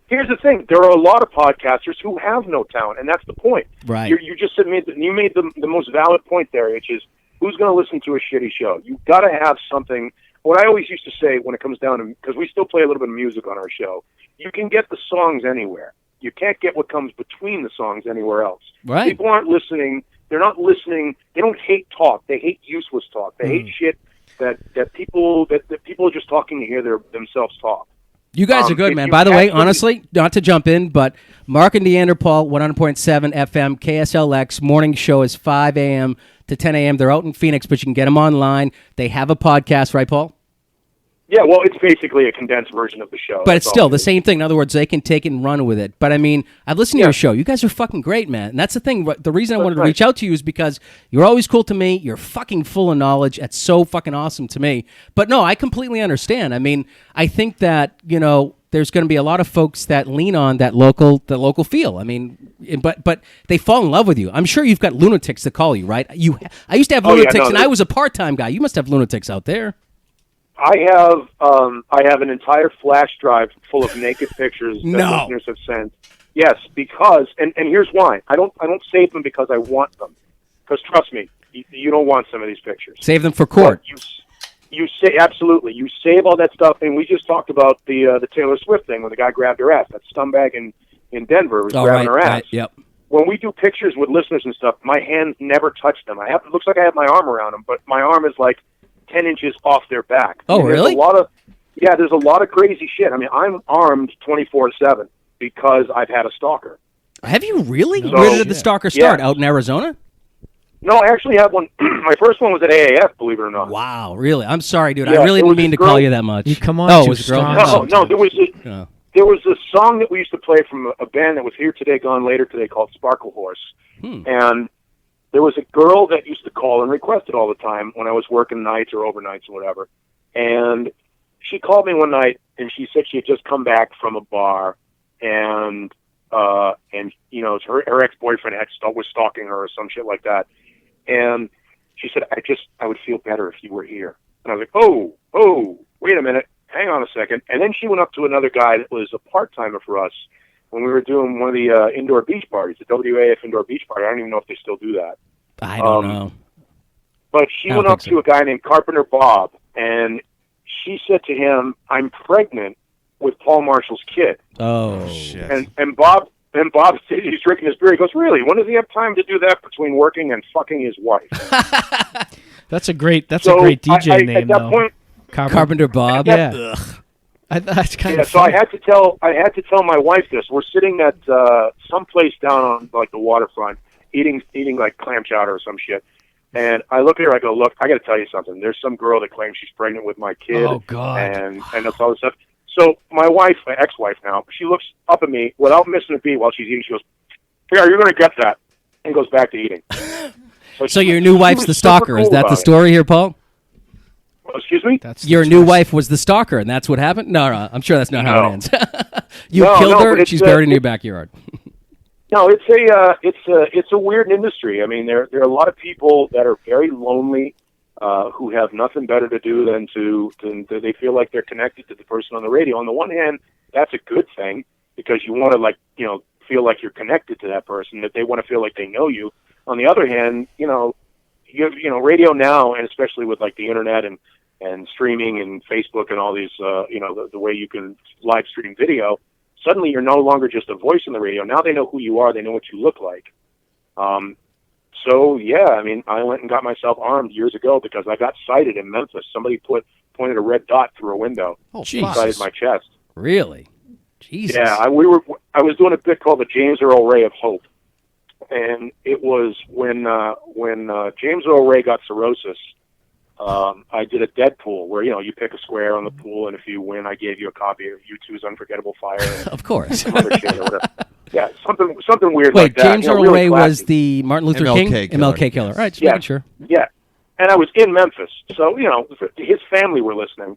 Here's the thing: there are a lot of podcasters who have no talent, and that's the point. Right. You just made the most valid point there, which is who's going to listen to a shitty show? You've got to have something. What I always used to say when it comes down to, because we still play a little bit of music on our show, you can get the songs anywhere. You can't get what comes between the songs anywhere else. Right. People aren't listening. They're not listening. They don't hate talk. They hate useless talk. They hate shit that people are just talking to hear themselves talk. You guys are good, man. By the way, honestly, not to jump in, but Mark and Neanderpaul, 100.7 FM, KSLX, morning show is 5 a.m. to 10 a.m. They're out in Phoenix, but you can get them online. They have a podcast, right, Paul? Yeah, well, it's basically a condensed version of the show. But it's still the same thing. In other words, they can take it and run with it. But, I mean, I've listened to your show. You guys are fucking great, man. And that's the thing. The reason I wanted to reach out to you is because you're always cool to me. You're fucking full of knowledge. That's so fucking awesome to me. But, no, I completely understand. I mean, I think that, there's going to be a lot of folks that lean on that local feel. I mean, but they fall in love with you. I'm sure you've got lunatics that call you, right? I used to have lunatics, and I was a part-time guy. You must have lunatics out there. I have an entire flash drive full of naked pictures that listeners have sent. Yes, because and here's why. I don't save them because I want them. Because trust me, you don't want some of these pictures. Save them for court. You say absolutely. You save all that stuff, and we just talked about the Taylor Swift thing when the guy grabbed her ass. That scumbag in Denver was grabbing her ass. Right, yep. When we do pictures with listeners and stuff, my hands never touch them. It looks like I have my arm around them, but my arm is like 10 inches off their back. Oh, really? There's a lot of crazy shit. I mean, I'm armed 24/7 because I've had a stalker. Have you really? Where did the stalker start? Out in Arizona? No, I actually have one. My first one was at AAF, believe it or not. Wow, really? I'm sorry, dude. Yeah, I really didn't mean to call you that much. You come on. Oh, it was a girl. No, there was a song that we used to play from a band that was here today, gone later today, called Sparkle Horse. And there was a girl that used to call and request it all the time when I was working nights or overnights or whatever. And she called me one night, and she said she had just come back from a bar, and her ex-boyfriend was stalking her or some shit like that. And she said, I would feel better if you were here. And I was like, oh, wait a minute, hang on a second. And then she went up to another guy that was a part-timer for us when we were doing one of the indoor beach parties, the WAF indoor beach party. I don't even know if they still do that. I don't know. But she went up to a guy named Carpenter Bob, and she said to him, I'm pregnant with Paul Marshall's kid. Oh, shit. And Bob he's drinking his beer. He goes, really? When does he have time to do that between working and fucking his wife? That's a great DJ name, at that though. Point, Carpenter Bob. Yeah. That's kind of so I had to tell my wife this. We're sitting at someplace down on like the waterfront, eating like clam chowder or some shit. And I look at her. I go, look, I got to tell you something. There's some girl that claims she's pregnant with my kid. Oh God. And that's all this stuff. So my wife, my ex-wife now, she looks up at me without missing a beat while she's eating. She goes, "Yeah, you're going to get that," and goes back to eating. So your new wife's the stalker. Cool. Is that the story here, Paul? Excuse me? Your new wife was the stalker, and that's what happened? No, I'm sure that's not how it ends. You killed her, and she's buried in your backyard. No, it's a weird industry. I mean, there are a lot of people that are very lonely, who have nothing better to do than they feel like they're connected to the person on the radio. On the one hand, that's a good thing because you want to feel like you're connected to that person, that they want to feel like they know you. On the other hand, radio now, and especially with like the internet and streaming and Facebook and all these, the way you can live stream video, suddenly you're no longer just a voice in the radio. Now they know who you are. They know what you look like. So yeah, I mean, I went and got myself armed years ago because I got sighted in Memphis. Somebody pointed a red dot through a window inside my chest. Really? Jesus. Yeah, I was doing a bit called the James Earl Ray of Hope, and it was when James Earl Ray got cirrhosis. I did a Deadpool where you pick a square on the pool, and if you win, I gave you a copy of U2's Unforgettable Fire. And of course. Other shit or whatever. Yeah, something weird Wait, like that. James Earl really Ray classy. was the Martin Luther King MLK killer. All right, just making sure. Yeah, and I was in Memphis, so his family were listening.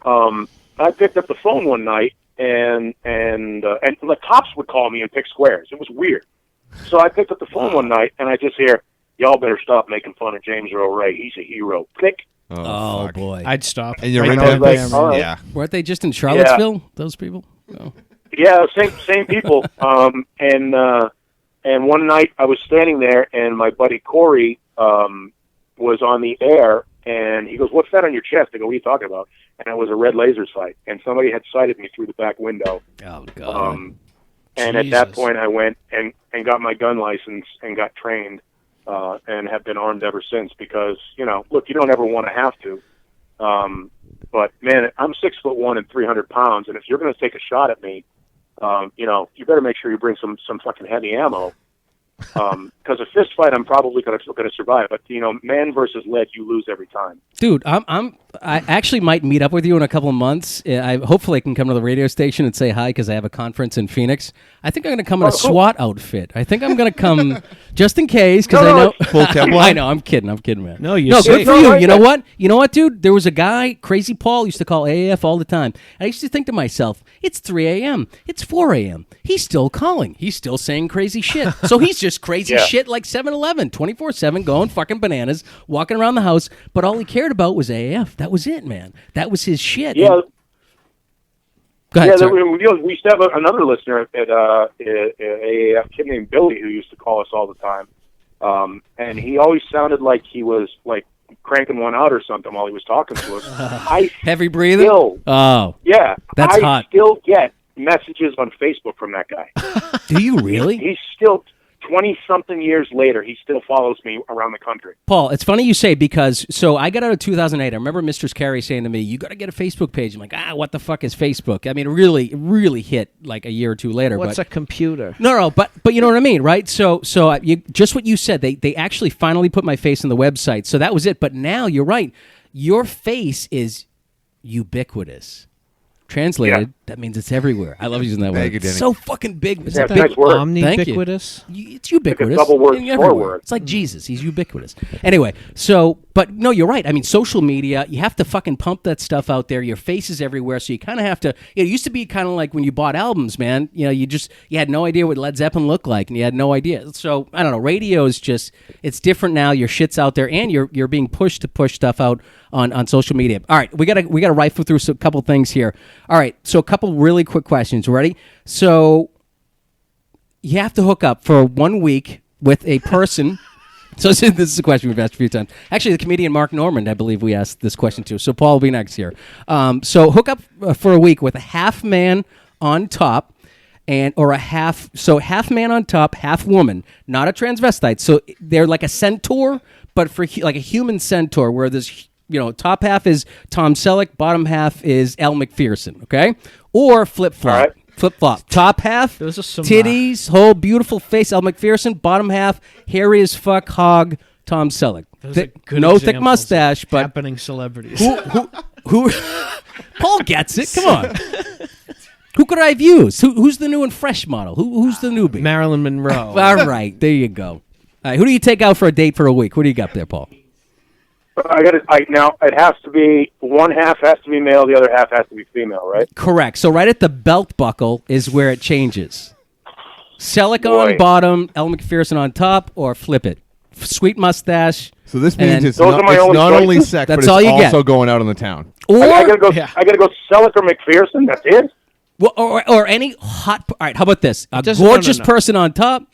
I picked up the phone one night, and the cops would call me and pick squares. It was weird. So I picked up the phone one night, and I just hear, "Y'all better stop making fun of James Earl Ray. He's a hero." Click. Oh boy. I'd stop. And you're right in there. Memphis? All right. Yeah. Weren't they just in Charlottesville? Those people? Oh. Yeah, same people. And one night I was standing there, and my buddy Corey was on the air, and he goes, "What's that on your chest?" I go, "What are you talking about?" And it was a red laser sight, and somebody had sighted me through the back window. Oh God. And at that point, I went and got my gun license and got trained, and have been armed ever since. Because look, you don't ever want to have to. But man, I'm 6'1" and 300 pounds, and if you're going to take a shot at me, you better make sure you bring some fucking heavy ammo. Because a fist fight, I'm probably going to survive. But man versus lead, you lose every time. Dude, I actually might meet up with you in a couple of months. Hopefully I can come to the radio station and say hi because I have a conference in Phoenix. I think I'm going to come in a SWAT outfit. I think I'm going to come just in case because I know. Full Teflon? I know. I'm kidding, man. No, you're good safe. for you. You know what? You know what, dude? There was a guy, Crazy Paul, used to call AAF all the time. I used to think to myself, it's 3 a.m. It's 4 a.m. He's still calling. He's still saying crazy shit. So he's just crazy shit like 7-Eleven, 24/7, going fucking bananas, walking around the house. But all he cared about was AAF. That was it, man. That was his shit. Yeah. Go ahead, we used to have another listener at a kid named Billy who used to call us all the time, and he always sounded like he was like cranking one out or something while he was talking to us. Heavy breathing? Yeah. That's hot. I still get messages on Facebook from that guy. Do you really? He's still 20-something years later, he still follows me around the country. Paul, it's funny you say because, so I got out of 2008. I remember Mistress Carrie saying to me, you got to get a Facebook page. I'm like, what the fuck is Facebook? I mean, it really hit like a year or two later. What's a computer? No, but you know what I mean, right? So just what you said, they actually finally put my face on the website. So that was it. But now you're right. Your face is ubiquitous. Translated, that means it's everywhere. I love using that word. It's so fucking big. It's a nice word. Omnibiquitous? It's ubiquitous. It's a double word, four word. It's like Jesus. He's ubiquitous. Anyway, but no, you're right. I mean, social media, you have to fucking pump that stuff out there. Your face is everywhere, so you kind of have to. It used to be kind of like when you bought albums, man. You had no idea what Led Zeppelin looked like, and you had no idea. So, I don't know. Radio is just, it's different now. Your shit's out there, and you're being pushed to push stuff out on social media. All right, we gotta rifle through a couple things here. All right, so a couple really quick questions. Ready? So you have to hook up for 1 week with a person. So this is a question we've asked a few times. Actually, the comedian Mark Normand, I believe we asked this question too. So Paul will be next here. So hook up for a week with a half man on top. Half man on top, half woman, not a transvestite. So they're like a centaur, but for like a human centaur, where there's top half is Tom Selleck, bottom half is Elle Macpherson, okay? Or flip-flop. All right. Flip-flop. Top half, titties, whole beautiful face, Elle Macpherson. Bottom half, hairy as fuck, hog, Tom Selleck. No thick mustache, but... happening celebrities. Who Paul gets it, come on. Who could I have used? Who's the new and fresh model? Who's the newbie? Marilyn Monroe. All right, there you go. All right, who do you take out for a date for a week? What do you got there, Paul? Now it has to be, one half has to be male, the other half has to be female, right? Correct. So right at the belt buckle is where it changes. Selleck on bottom, Elle Macpherson on top, or flip it. Sweet mustache. So this means it's Those are my only not only choices. sex, That's but all it's you also get. going out in the town. Or I gotta go Selleck or McPherson. That's it. Well, or any hot. All right, how about this? A doesn't- gorgeous no. person on top,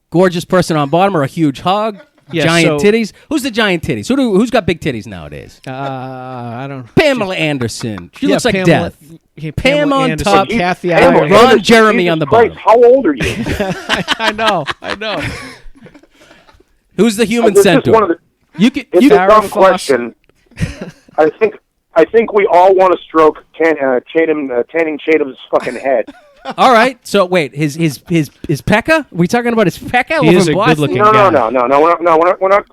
gorgeous person on bottom, or a huge hog, Yeah, giant so- titties. Who's the giant titties? Who's got big titties nowadays? I don't. Pamela Anderson. She Yeah, looks like Pamela- death. yeah, Pam on Anderson, top, Kathy Pamela Iron. Ron Anderson, Jeremy Jesus on the Christ, bottom. How old are you? I know. Who's the human This is centaur? one of the. You can. It's You, a Farrah dumb Fawcett. question. I think we all want to stroke Channing Tatum's fucking head. all right. So wait, his Pekka? We talking about his Pekka? He over is in a Boston? good-looking No, guy.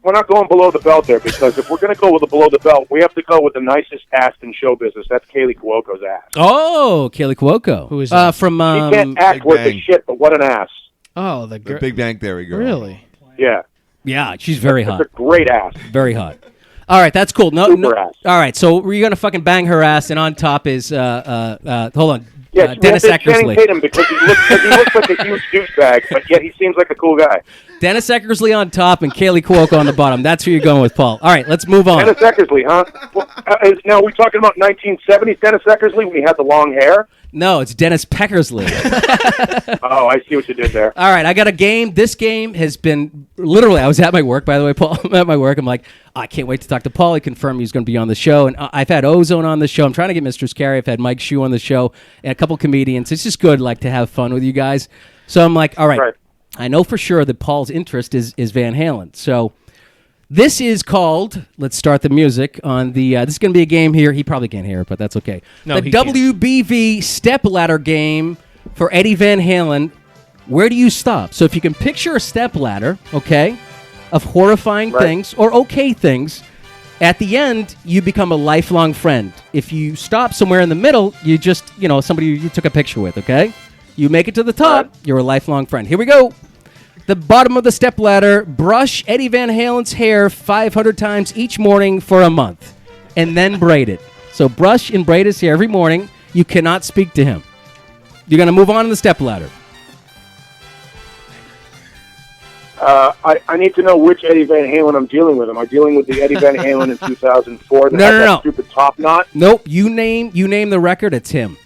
we're not going below the belt there, because if we're going to go with the below the belt, we have to go with the nicest ass in show business. That's Kaylee Cuoco's ass. Oh, Kaylee Cuoco. Who is that? From She can't act Big worth Bang. a shit, but what an ass. Oh, the The girl. Big Bang Theory girl. Really? Yeah, yeah, she's very it's hot. a great ass. Very hot. All right, that's cool. No, Super ass. All right, so we're gonna fucking bang her ass, and on top is hold on, Yeah, Dennis Channing Eckersley. Tatum, because he looks like a huge douchebag, but yet he seems like a cool guy. Dennis Eckersley on top and Kaylee Cuoco on the bottom. That's who you're going with, Paul. All right, let's move on. Dennis Eckersley, huh? Well, now, are we talking about 1970s Dennis Eckersley when he had the long hair? No, it's Dennis Peckersley. Oh, I see what you did there. All right, I got a game. This game has been literally. I was at my work, by the way, Paul. I'm at my work. I'm like, I can't wait to talk to Paul. He confirmed he's going to be on the show, and I've had Ozone on the show. I'm trying to get Mr. Scary. I've had Mike Shue on the show, and a couple comedians. It's just good, like, to have fun with you guys. So I'm like, all right. Right. I know for sure that Paul's interest is Van Halen. So this is called. Let's start the music on the. This is going to be a game here. He probably can't hear it, but that's okay. No, the he can't. WBV Step ladder game for Eddie Van Halen. Where do you stop? So if you can picture a step ladder, okay, of horrifying Right. things or okay things, at the end you become a lifelong friend. If you stop somewhere in the middle, you just somebody you took a picture with. Okay, you make it to the top, Right. you're a lifelong friend. Here we go. The bottom of the step ladder, brush Eddie Van Halen's hair 500 times each morning for a month, and then braid it. So brush and braid his hair every morning. You cannot speak to him. You're going to move on to the step ladder. I need to know which Eddie Van Halen I'm dealing with. Am I dealing with the Eddie Van Halen in 2004 that No, had no, that no. stupid top knot? Nope, you name the record, it's him.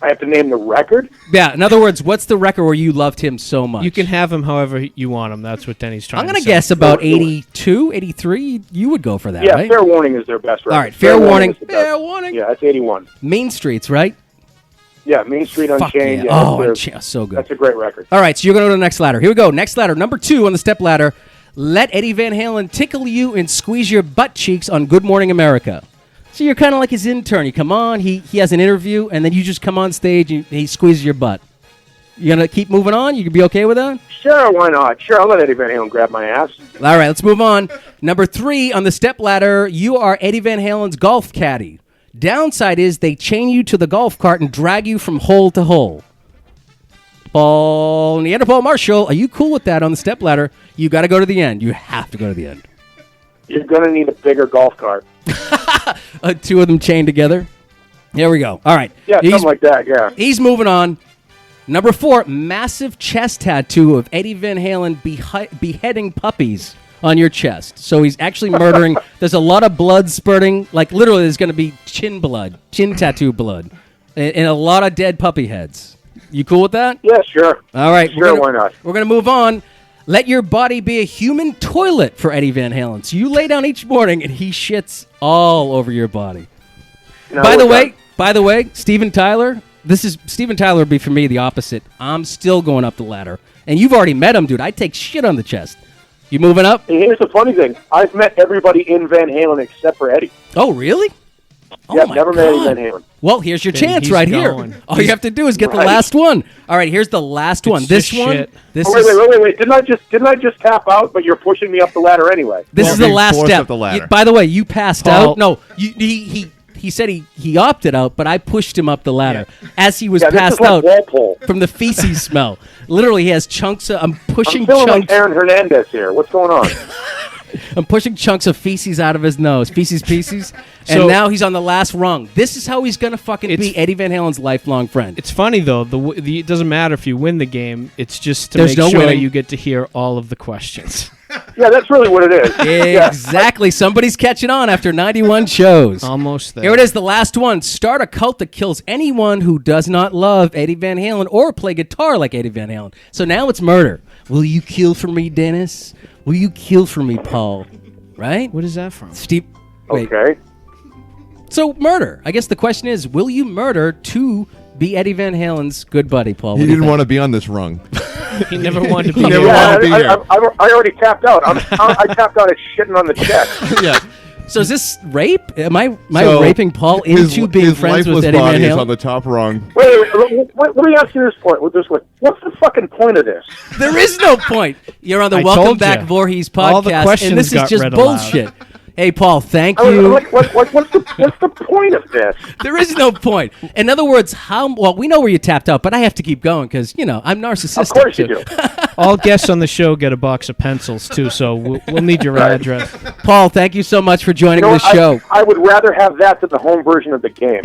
I have to name the record? Yeah, in other words, what's the record where you loved him so much? You can have him however you want him. That's what Denny's trying I'm to going say. to guess about Sure. 82, 83. You would go for that, Yeah, right? Fair Warning is their best record. All right, Fair Warning. is the best. Fair Warning. Yeah, that's 81. Mean Streets, right? Yeah, Main Street Fuck Unchained. yeah. Yeah, Oh, that's, so good. that's a great record. All right, so you're going to go to the next ladder. Here we go. Next ladder, number 2 on the step ladder. Let Eddie Van Halen tickle you and squeeze your butt cheeks on Good Morning America. So you're kind of like his intern. You come on, he has an interview, and then you just come on stage and he squeezes your butt. You going to keep moving on? You can be okay with that? Sure, why not? Sure, I'll let Eddie Van Halen grab my ass. All right, let's move on. Number 3 on the step ladder, you are Eddie Van Halen's golf caddy. Downside is they chain you to the golf cart and drag you from hole to hole. Paul Neanderpaul Marshall, are you cool with that on the step ladder? You got to go to the end. You have to go to the end. You're going to need a bigger golf cart. 2 of them chained together. There we go. All right. Yeah, something like that, yeah. He's moving on. Number 4, massive chest tattoo of Eddie Van Halen beheading puppies on your chest. So he's actually murdering. There's a lot of blood spurting. Like, literally, there's going to be chin tattoo blood. And a lot of dead puppy heads. You cool with that? Yeah, sure. All right. Sure, why not? We're going to move on. Let your body be a human toilet for Eddie Van Halen. So you lay down each morning and he shits all over your body. Now, By we're the way, Steven Tyler, Steven Tyler would be for me the opposite. I'm still going up the ladder. And you've already met him, dude. I take shit on the chest. You moving up? And here's the funny thing. I've met everybody in Van Halen except for Eddie. Oh, really? Oh Yeah, my never met Eddie God. Van Halen. Well, here's your Then chance he's right going. here. All you have to do is get the Right. last one. All right, here's the last one. This just one. shit. This Oh, is wait. Didn't I just tap out, but you're pushing me up the ladder anyway? this Well, is the being last forced step. up the ladder. By the way, you passed Paul- out. No, he said he opted out, but I pushed him up the ladder as he was Yeah, this passed is like out Walpole. from the feces smell. Literally, he has chunks of. I'm pushing I'm feeling chunks. like Aaron Hernandez here. What's going on? I'm pushing chunks of feces out of his nose. Feces. And So- now he's on the last rung. This is how he's going to fucking It's- be Eddie Van Halen's lifelong friend. It's funny though. It doesn't matter if you win the game. It's just to There's make no sure winning. you get to hear all of the questions. Yeah, that's really what it is. Exactly. Somebody's catching on after 91 shows. Almost there. Here it is, the last one. Start a cult that kills anyone who does not love Eddie Van Halen or play guitar like Eddie Van Halen. So now it's murder. Will you kill for me, Dennis? Will you kill for me, Paul? Right? What is that from? Steve. Wait. Okay. So murder. I guess the question is, will you murder to be Eddie Van Halen's good buddy, Paul? He didn't want to be on this rung. He never wanted to be He never here. wanted to be here. I already tapped out. I tapped out at shitting on the check. Yeah. So is this rape? Am I So, raping Paul into being his friends with lifeless Eddie Van body is Halen? on the top rung. Wait, let me ask you this point. What's the fucking point of this? There is no point. You're on the I Welcome told Back ya. Voorhees All the podcast, questions and this is got just read aloud. bullshit. Hey, Paul, thank I was you. like, what's the point of this? There is no point. In other words, we know where you tapped out, but I have to keep going because, I'm narcissistic. Of course you too. do. All guests on the show get a box of pencils, too, so we'll need your address. Paul, thank you so much for joining You know, the show. I would rather have that than the home version of the game.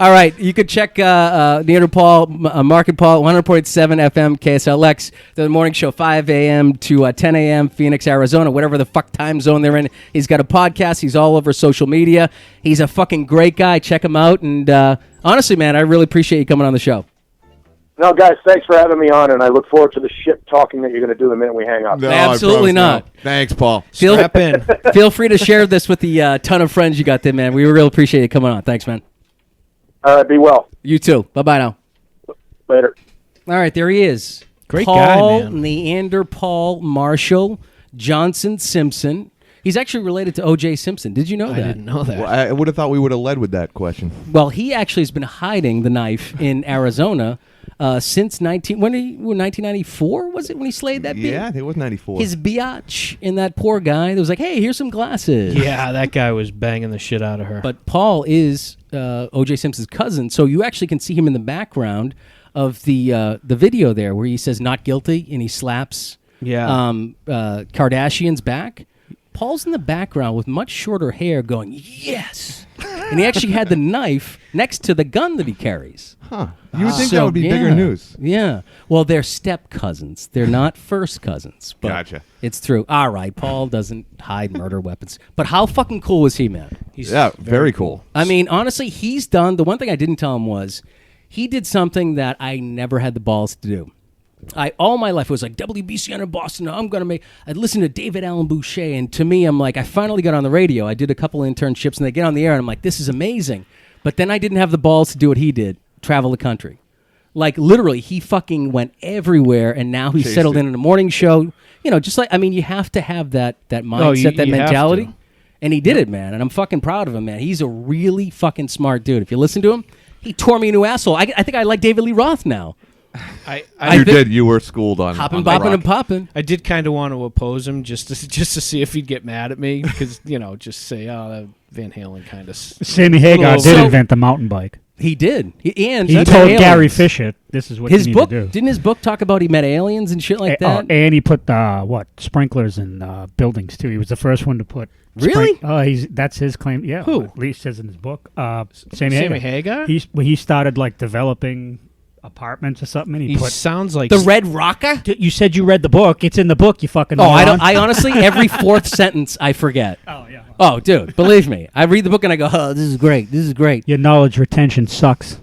All right, you could check Neanderpaul, Mark and Paul, 100.7 FM, KSLX, the morning show, 5 a.m. to 10 a.m., Phoenix, Arizona, whatever the fuck time zone they're in. He's got a podcast. He's all over social media. He's a fucking great guy. Check him out. And honestly, man, I really appreciate you coming on the show. No, guys, thanks for having me on, and I look forward to the shit talking that you're going to do the minute we hang up. No, Absolutely I promise not. no. Thanks, Paul. Strap in. Feel free to share this with the ton of friends you got there, man. We really appreciate you coming on. Thanks, man. All right, be well. You too. Bye-bye now. Later. All right, there he is. Great Paul guy, man. Neanderpaul Marshall Johnson Simpson. He's actually related to O.J. Simpson. Did you know I that? didn't know that. Well, I would have thought we would have led with that question. Well, he actually has been hiding the knife in Arizona since 1994, was it, when he slayed that bitch? Yeah, it was 94. His biatch in that poor guy that was like, hey, here's some glasses. Yeah, that guy was banging the shit out of her. But Paul is O.J. Simpson's cousin, so you actually can see him in the background of the video there where he says not guilty and he slaps Kardashian's back. Paul's in the background with much shorter hair going, yes! And he actually had the knife next to the gun that he carries. Huh. You would think that would be bigger news. Yeah. Well, they're step cousins. They're not first cousins. But Gotcha. It's true. All right, Paul doesn't hide murder weapons. But how fucking cool was he, man? He's Very cool. I mean, honestly, he's done... The one thing I didn't tell him was he did something that I never had the balls to do. All my life was like, WBCN in Boston, I'd listen to David Allen Boucher, and to me, I'm like, I finally got on the radio. I did a couple internships, and they get on the air, and I'm like, this is amazing. But then I didn't have the balls to do what he did, travel the country. Like, literally, he fucking went everywhere, and now he's settled in a morning show. Just like, you have to have that mindset, that mentality. And he did it, man, and I'm fucking proud of him, man. He's a really fucking smart dude. If you listen to him, he tore me a new asshole. I think I like David Lee Roth now. You did. You were schooled on Hopping, on the bopping, rock. and popping. I did kind of want to oppose him just to see if he'd get mad at me because just say, oh, that Van Halen kind of. Sammy Hagar did invent the mountain bike. He did. He told aliens. Gary Fisher, "This is what his you book need to do." didn't his book talk about he met aliens and shit like that? And he put sprinklers in buildings too. He was the first one to put. Really? That's his claim. Yeah. Who? At least says in his book. Sammy Hagar? He started like developing apartments or something. And He sounds like the Red Rocker. You said you read the book. It's in the book. You fucking. Oh, I moron. don't. I honestly, every fourth sentence I forget. Oh yeah. Oh, dude, believe me. I read the book and I go, oh, this is great. This is great. Your knowledge retention sucks.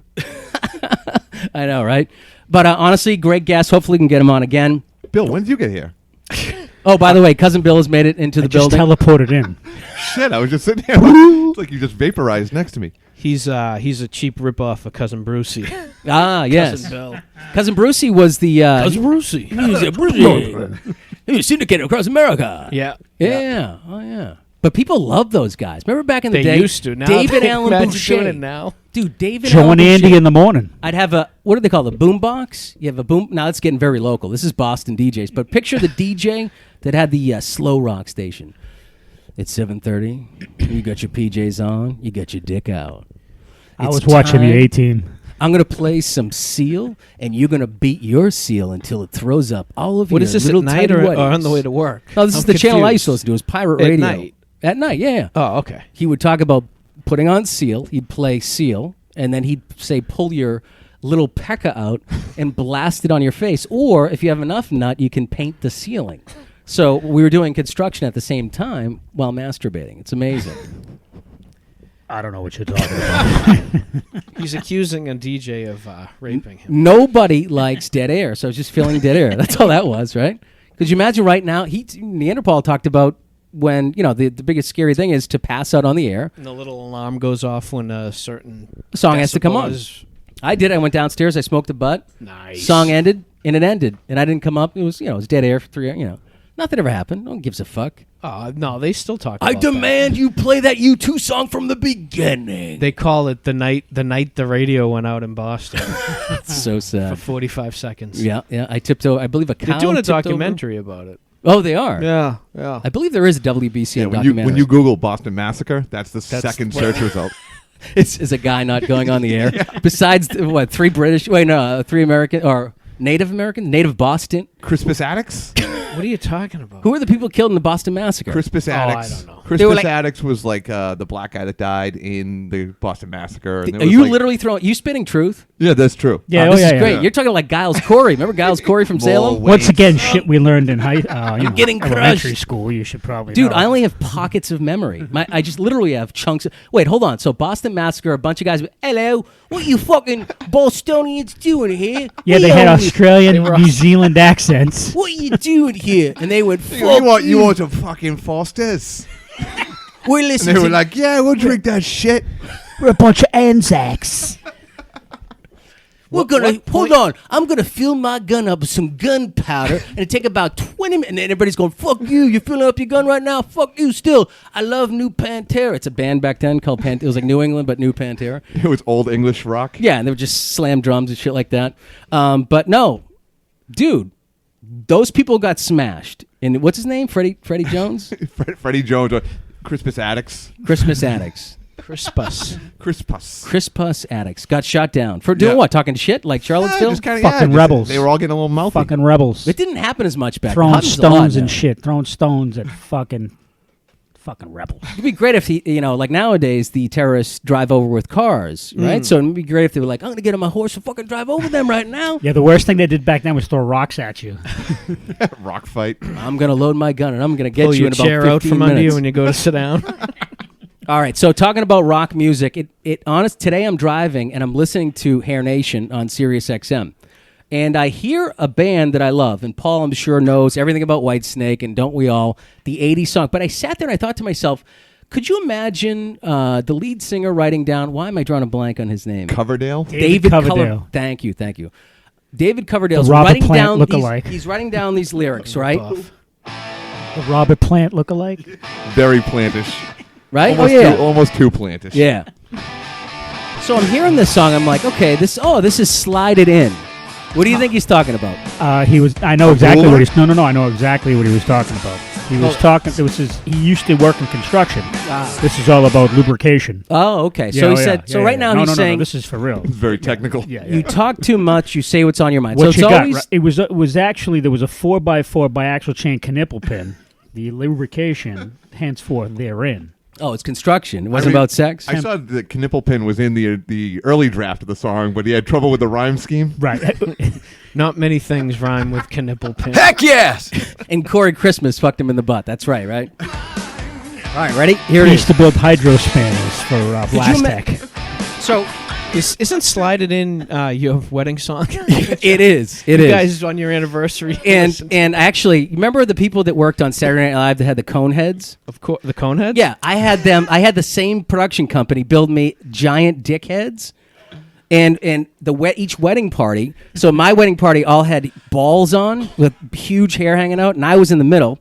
I know, right? But honestly, great guest. Hopefully, we can get him on again. Bill, when did you get here? Oh, by the way, Cousin Bill has made it into the Just building. teleported in. Shit, I was just sitting here. It's like you just vaporized next to me. he's a cheap ripoff of Cousin Brucey. Ah, yes. Cousin Bill. Cousin Brucey was the... Cousin Brucey. He was a Brucey. He was syndicated across America. Yeah. Yeah. Oh, yeah. But people love those guys. Remember back in the They day? used to. Now David they Allen imagine Boucher. doing it now. Dude, David Joe Allen and Andy Boucher. in the morning. I'd have a, what do they call it, a boom box? You have a boom, now it's getting very local. This is Boston DJs. But picture the DJ that had the slow rock station. It's 7:30. You got your PJs on. You got your dick out. I It's was watching the time. A-Team. I'm going to play some Seal, and you're going to beat your Seal until it throws up all over What your is this, little at night tiny or whities. on the way to work? No, this is I'm the channel I used confused. to listen to. It was pirate At radio. night? At night, yeah. Oh, okay. He would talk about putting on Seal. He'd play Seal, and then he'd say, pull your little pekka out and blast it on your face. Or if you have enough nut, you can paint the ceiling. So we were doing construction at the same time while masturbating. It's amazing. I don't know what you're talking about. He's accusing a DJ of raping him. Nobody likes dead air, so I was just feeling dead air. That's all that was, right? Could you imagine right now? Neanderpaul talked about when, the biggest scary thing is to pass out on the air. And the little alarm goes off when a certain song has to come on. I did. I went downstairs. I smoked a butt. Nice. Song ended, and it ended. And I didn't come up. It was, it was dead air for 3 hours, Nothing ever happened. No one gives a fuck. No, they still talk about I demand you play that U2 song from the beginning. They call it the night the radio went out in Boston. It's so sad. For 45 seconds. Yeah. I tipped over. I believe a cow. They're doing a tipped documentary about it. Oh, they are? Yeah. I believe there is a WBC when documentary. you Google Boston Massacre, that's the second search result. Is a guy not going on the air? Besides, 3 British? Wait, no, 3 American or Native American? Native Boston? Crispus Attucks? What are you talking about? Who are the people killed in the Boston Massacre? Crispus Attucks. I don't know. Crispus Attucks was like the black guy that died in the Boston Massacre. And Are you literally throwing... You spitting truth? Yeah, that's true. Yeah, this is great. Yeah. You're talking like Giles Corey. Remember Giles Corey from Salem? Once again, shit we learned in getting elementary crushed. school. You should probably Dude, know. I only have pockets of memory. I just literally have chunks. Wait, hold on. So Boston Massacre, a bunch of guys. Hello, what you fucking Bostonians doing here? Yeah, they had Australian, New Zealand accents. What are you doing here? And they went, fuck You want some fucking Fosters? We're And listening they were to... like, yeah, we'll drink that shit. We're a bunch of Anzacs. We're gonna hold on. I'm gonna fill my gun up with some gunpowder, and it take about 20 minutes. And then everybody's going, "Fuck you! You're filling up your gun right now. Fuck you!" Still, I love New Pantera. It's a band back then called Pantera. It was like New England, but New Pantera. It was old English rock. Yeah, and they would just slam drums and shit like that. But no, dude, those people got smashed. And what's his name? Freddie Jones? Freddie Jones, Crispus Attucks. Christmas Addicts. Crispus Addicts got shot down for doing what? Talking shit like Charlottesville? Just kinda, Fucking rebels. They were all getting a little mouthy. Fucking rebels. It didn't happen as much back then. Throwing Happens a lot stones now. and shit. Throwing stones at fucking rebels. It'd be great if like nowadays the terrorists drive over with cars, right? So it'd be great if they were like, I'm gonna get on my horse and fucking drive over them right now. Yeah, the worst thing they did back then was throw rocks at you. Rock fight. I'm gonna load my gun and I'm gonna get Pull you your in about chair 15 out from minutes. under you when you go to sit down. All right, so talking about rock music, today I'm driving and I'm listening to Hair Nation on Sirius XM. And I hear a band that I love, and Paul, I'm sure, knows everything about Whitesnake, and don't we all, the 80s song. But I sat there and I thought to myself, could you imagine the lead singer writing down, why am I drawing a blank on his name? Coverdale? David Coverdale. Thank you. David Coverdale's The Robert writing Plant down look-alike. he's writing down these lyrics, right? The Robert Plant look-alike. Very plantish. Right? Almost too plantish. Yeah. So I'm hearing this song. I'm like, okay, this is Slide It In. What do you think he's talking about? I know exactly what he's. No. I know exactly what he was talking about. He was talking. He used to work in construction. This is all about lubrication. Oh, okay. So he said. So right now he's saying. No, this is for real. It's very technical. Yeah. You talk too much. You say what's on your mind. What so you it's got? always. Right? It was actually there was a 4x4 biaxial chain connipple pin. The lubrication, henceforth, therein. Oh, it's construction. It wasn't about sex. I saw that Knipple Pin was in the early draft of the song, but he had trouble with the rhyme scheme. Right. Not many things rhyme with Knipple Pin. Heck yes! And Corey Christmas fucked him in the butt. That's right, right? All right, ready? Here He it used is. to build hydro spanners for Blastec. So Isn't Slide It In your wedding song? it is. It you is. guys on your anniversary. And actually, remember the people that worked on Saturday Night Live that had the cone heads? Of course, the Coneheads? Yeah, I had them. I had the same production company build me giant dick heads. And each wedding party, so my wedding party all had balls on with huge hair hanging out, and I was in the middle.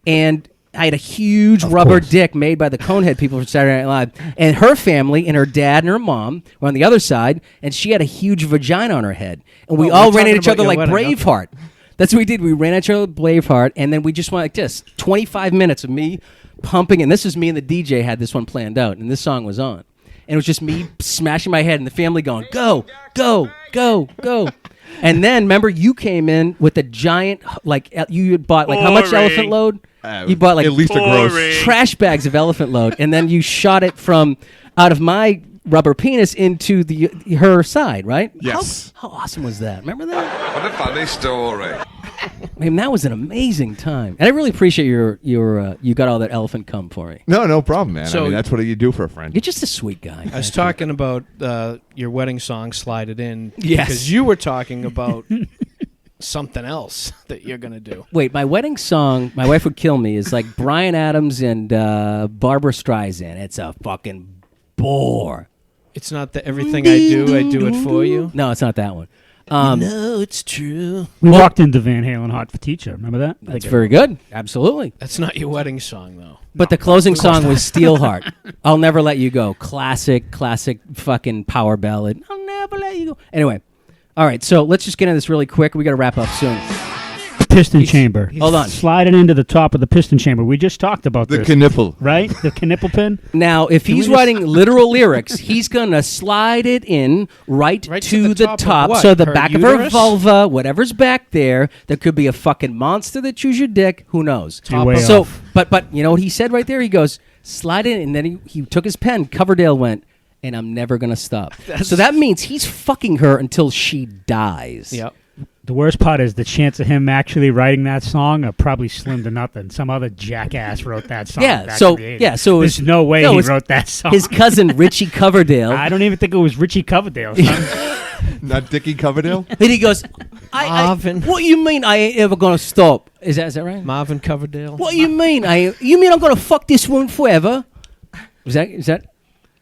And I had a huge rubber dick made by the Conehead people from Saturday Night Live. And her family and her dad and her mom were on the other side, and she had a huge vagina on her head. And we all ran at each other like Braveheart. That's what we did. We ran at each other like Braveheart, and then we just went like this. 25 minutes of me pumping, and this is me and the DJ had this one planned out, and this song was on. And it was just me smashing my head and the family going, go, go, go, go. And then, remember, you came in with a giant, like, you had bought, like, how much elephant load? You bought, like, at least a gross. trash bags of elephant load. And then you shot it from out of my rubber penis into her side, right? Yes. How awesome was that? Remember that? What a funny story. I mean, that was an amazing time, and I really appreciate your you got all that elephant cum for me. No problem, man. So- I mean, that's what you do for a friend. You're just a sweet guy. I was talking about your wedding song, Slide It In. Yes. Because you were talking about something else that you're going to do. Wait, my wedding song, My Wife Would Kill Me, is like Bryan Adams and Barbara Streisand. It's a fucking bore. It's not that everything I do it for you. No, it's not that one. No, it's true. We walked into Van Halen Hot for Teacher. Remember that? That's very good. Absolutely. That's not your wedding song, though. But the closing song was Steelheart. I'll Never Let You Go. Classic fucking power ballad. I'll never let you go. Anyway. All right, so let's just get into this really quick. We got to wrap up soon. Piston chamber. Hold on. Slide it into the top of the piston chamber. We just talked about The this. knipple. Right? The knipple pin? Now, if he's writing literal lyrics, he's going to slide it in right to the top. of what? So the Her back of her uterus? vulva, whatever's back there, there could be a fucking monster that chews your dick. Who knows? You're way So, off. but you know what he said right there? He goes, slide it in, and then he took his pen. Coverdale went, and I'm never going to stop. So that means he's fucking her until she dies. Yep. The worst part is the chance of him actually writing that song are probably slim to nothing. Some other jackass wrote that song. Yeah, back so- in the 80s. yeah, so it was- there's no way no, he it's wrote that song. His cousin, Richie Coverdale. I don't even think it was Richie Coverdale. Son. Not Dickie Coverdale? And he goes, Marvin. what you mean I ain't ever going to stop? Is that right? Marvin Coverdale. What you mean? You mean I'm going to fuck this woman forever? Is that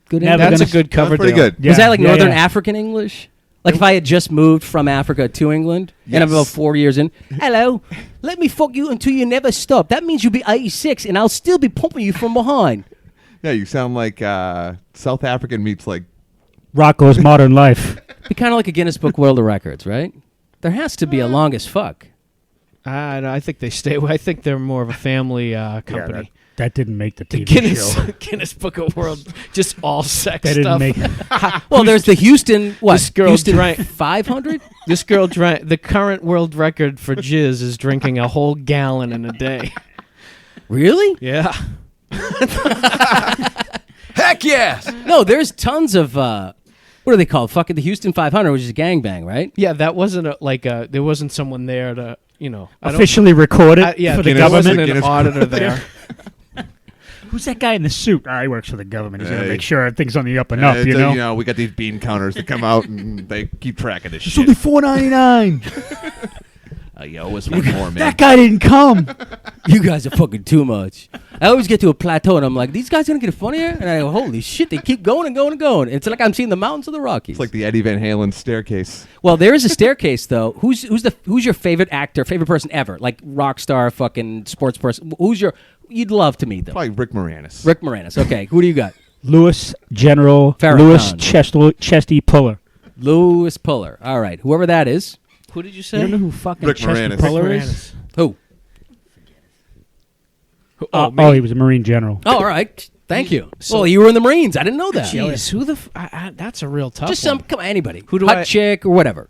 good? Never English? That's a gonna- good That's Coverdale. pretty good. Yeah, Was that like yeah, Northern yeah. African English? Like if I had just moved from Africa to England and I'm Yes. about 4 years in. Hello, let me fuck you until you never stop. That means you'll be 86 and I'll still be pumping you from behind. Yeah, you sound like South African meets like Rocco's Modern Life. Be kind of like a Guinness Book World of Records, right? There has to be a longest fuck. I think they stay. I think they're more of a family company. Yeah, that didn't make the The TV show. Guinness Book of World, just all sex That stuff. didn't make. Well, there's the Houston, This girl Houston drank- 500? This girl drank. The current world record for jizz is drinking a whole gallon in a day. Really? Yeah. Heck yes! No, there's tons of, what are they called? Fucking the Houston 500, which is a gangbang, right? Yeah, that wasn't there wasn't someone there to, I don't- Officially recorded yeah, for the there wasn't government. an Guinness- auditor there. Who's that guy in the suit? He works for the government. He's going to Hey. make sure everything's on the up and up, it's you know? we got these bean counters that come out and they keep track of this It's shit. only $4.99. You owe us one more, man. That guy didn't come. You guys are fucking too much. I always get to a plateau and I'm like, these guys gonna get funnier? And I go, holy shit, they keep going and going and going. It's like I'm seeing the mountains of the Rockies. It's like the Eddie Van Halen staircase. Well, there is a staircase though. Who's your favorite actor, favorite person ever? Like rock star, fucking sports person. You'd love to meet them? Probably Rick Moranis. Rick Moranis. Okay, who do you got? Louis General Farrakhan. Louis Chesty Puller. Louis Puller. All right, whoever that is. Who did you You say? don't know who fucking Rick Chesty Moranis. Puller Rick is? Who? Oh, he was a Marine general. Oh, all right. Thank you. So- Well, you were in the Marines. I didn't know that. Jeez, who the? That's a real tough Just one. come on, anybody. Who do Hot I- chick or whatever.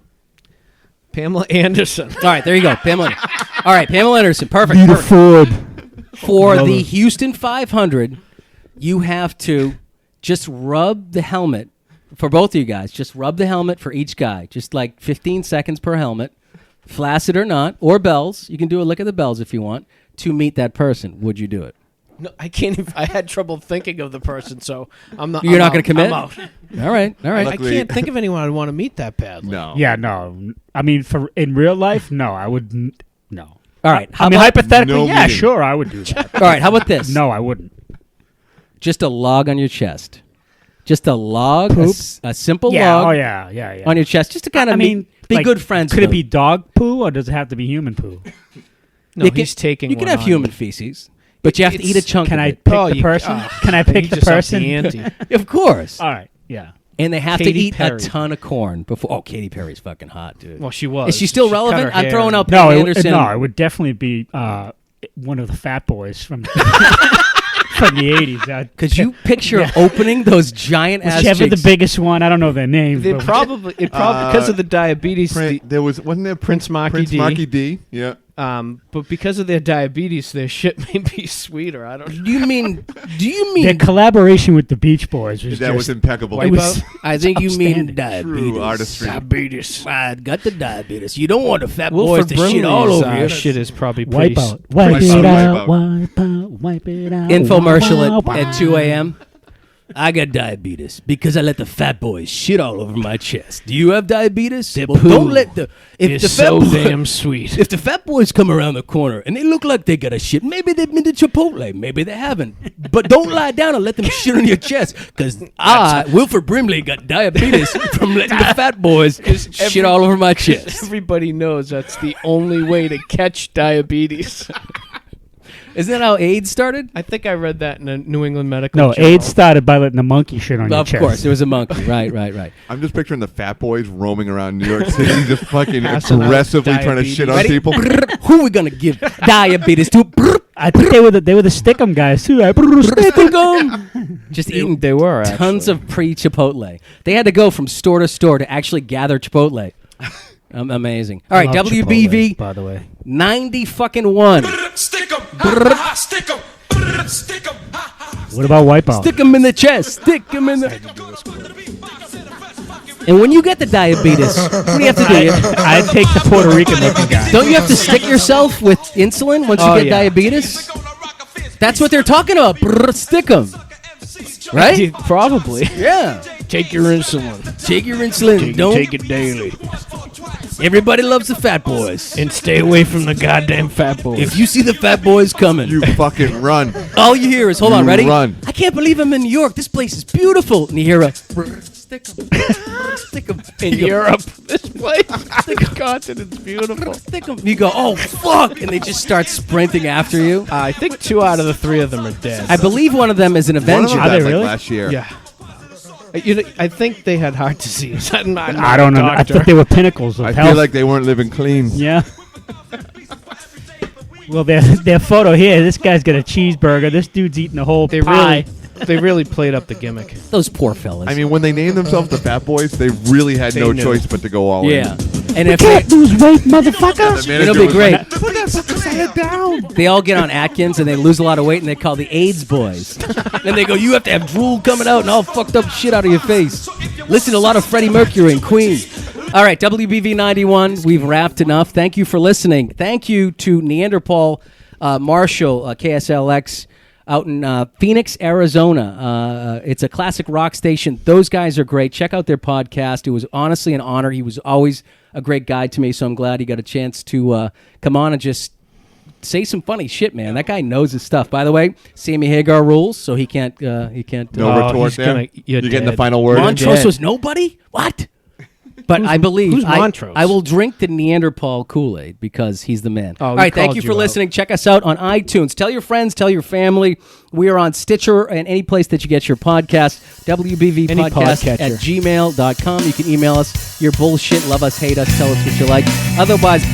Pamela Anderson. All right, there you go, Pamela. All right, Pamela Anderson. Perfect. Vita perfect. Ford. For Love the it. Houston 500, you have to just rub the helmet for both of you guys. Just rub the helmet for each guy. Just like 15 seconds per helmet, flaccid or not, or bells. You can do a lick of the bells if you want to meet that person. Would you do it? No, I can't. Even, I had trouble thinking of the person, so I'm not. You're I'm not out. going to commit? I'm out. All right, all right. I Luckily- can't think of anyone I'd want to meet that badly. No. Yeah, no. I mean, for in real life, no, I would. No. All right. How I mean, about, hypothetically, No yeah, meeting. sure, I would do that. all right, how about this? No, I wouldn't. Just a log on your chest. Just a log, Poop? a simple Yeah. log Oh, yeah. on your chest, just to kind of I mean, be like, good friends. Could with it be them. dog poo or does it have to be human poo? No, You can- he's taking. You can one have on human you. feces, but you have to eat a chunk Can of I it. pick Oh, the you- person? oh, Can I pick you the just upped person? the ante. Of course. All right. Yeah. And they have Katy to eat Perry. a ton of corn before. Oh, Katy Perry's fucking hot, dude. Well, she was. Is she still cut relevant? her I'm hair throwing and- out No, Pam it, Anderson. no, it would definitely be one of the fat boys from from the 80s. Could you picture opening those giant ass Whichever the chicks? biggest one, I don't know their name. They probably because of the diabetes. Wasn't there Prince Marky Prince D. Marky D? Yeah. But because of their diabetes, their shit may be sweeter. I don't know. Do you mean Their collaboration with the Beach Boys was That was impeccable. It was I think you mean outstanding. diabetes. True artistry. Diabetes. I got the diabetes. You don't want the fat Well, boys for to shit all Brimley's, over you. shit is probably pretty. Wipe out. Wipe Wipe it out, out. Wipe it out. Infomercial Wipe at 2 a.m. I got diabetes because I let the fat boys shit all over my chest. Do you have diabetes? The Well, poo don't let the It's fat so boy- damn sweet. If the fat boys come around the corner and they look like they got a shit, maybe they've been to Chipotle, maybe they haven't. But don't lie down and let them shit on your chest, because Wilford Brimley, got diabetes from letting the fat boys shit all over my chest. Everybody knows that's the only way to catch diabetes. Isn't that how AIDS started? I think I read that in a New England Medical No, Journal. AIDS started by letting a monkey shit on your Of chest. course, it was a monkey. Right. I'm just picturing the fat boys roaming around New York City, just fucking Passing out aggressively trying to diabetes. shit on Ready? people. Who we gonna give diabetes to? I think they were the Stickum guys too. Just eating They were tons of pre-Chipotle. They had to go from store to store to actually gather Chipotle. Amazing. All right, Love WBV Chipotle, by the way. 90 fucking 1. Stick 'em. Stick 'em. Stick 'em. What about Wipeout? Stick them in the chest. Stick them in the. And when you get the diabetes, what do you have to do? I'd take the Puerto Rican looking guy. Don't you have to stick yourself with insulin once you Oh, get yeah. diabetes? That's what they're talking about. Stick them. Right? Probably. Yeah. Take your insulin. Take your insulin. Don't. Take it daily. Everybody loves the fat boys. And stay away from the goddamn fat boys. If you see the fat boys coming, You fucking run. all you hear is, hold on, You ready? run. I can't believe I'm in New York. This place is beautiful. And you hear a stick 'em. Stick 'em. in You go, Europe, this place, this continent's beautiful. stick 'em. You go, oh, fuck. And they just start sprinting after you. I think 2 out of the 3 of them are dead. I believe one of them is an One of Avenger. them Are they died like really? last year. Yeah. I think they had heart disease. I'm not I don't a know. I doctor. thought they were pinnacles of I health. feel like they weren't living clean. Yeah. Well, their photo here. This guy's got a cheeseburger. This dude's eating a whole pie. They really played up the gimmick. Those poor fellas. I mean, when they named themselves the Fat Boys, they really had They no knew. choice but to go all yeah. in. And if they, lose weight, motherfucker. The it'll manager be was great. like, put that fucking salad down. They all get on Atkins and they lose a lot of weight and they call the AIDS boys. And they go, you have to have drool coming out and all fucked up shit out of your face. Listen to a lot of Freddie Mercury and Queen. All right, WBV 91, we've wrapped enough. Thank you for listening. Thank you to Neanderpaul, Marshall, KSLX, out in Phoenix, Arizona. It's a classic rock station. Those guys are great. Check out their podcast. It was honestly an honor. He was always a great guy to me, so I'm glad he got a chance to come on and just say some funny shit, man. That guy knows his stuff. By the way, Sammy Hagar rules, so he can't. No Oh, retort he's there. gonna- You're getting the dead. final word. in? Montrose was nobody? What? But I believe who's Montrose? I will drink the Neanderpaul Kool-Aid because he's the man. Oh, All he right, thank called you for you out. listening. Check us out on iTunes. Tell your friends, tell your family. We are on Stitcher and any place that you get your podcast. WBV Any podcast podcatcher. at gmail.com. You can email us your bullshit. Love us, hate us, tell us what you like. Otherwise,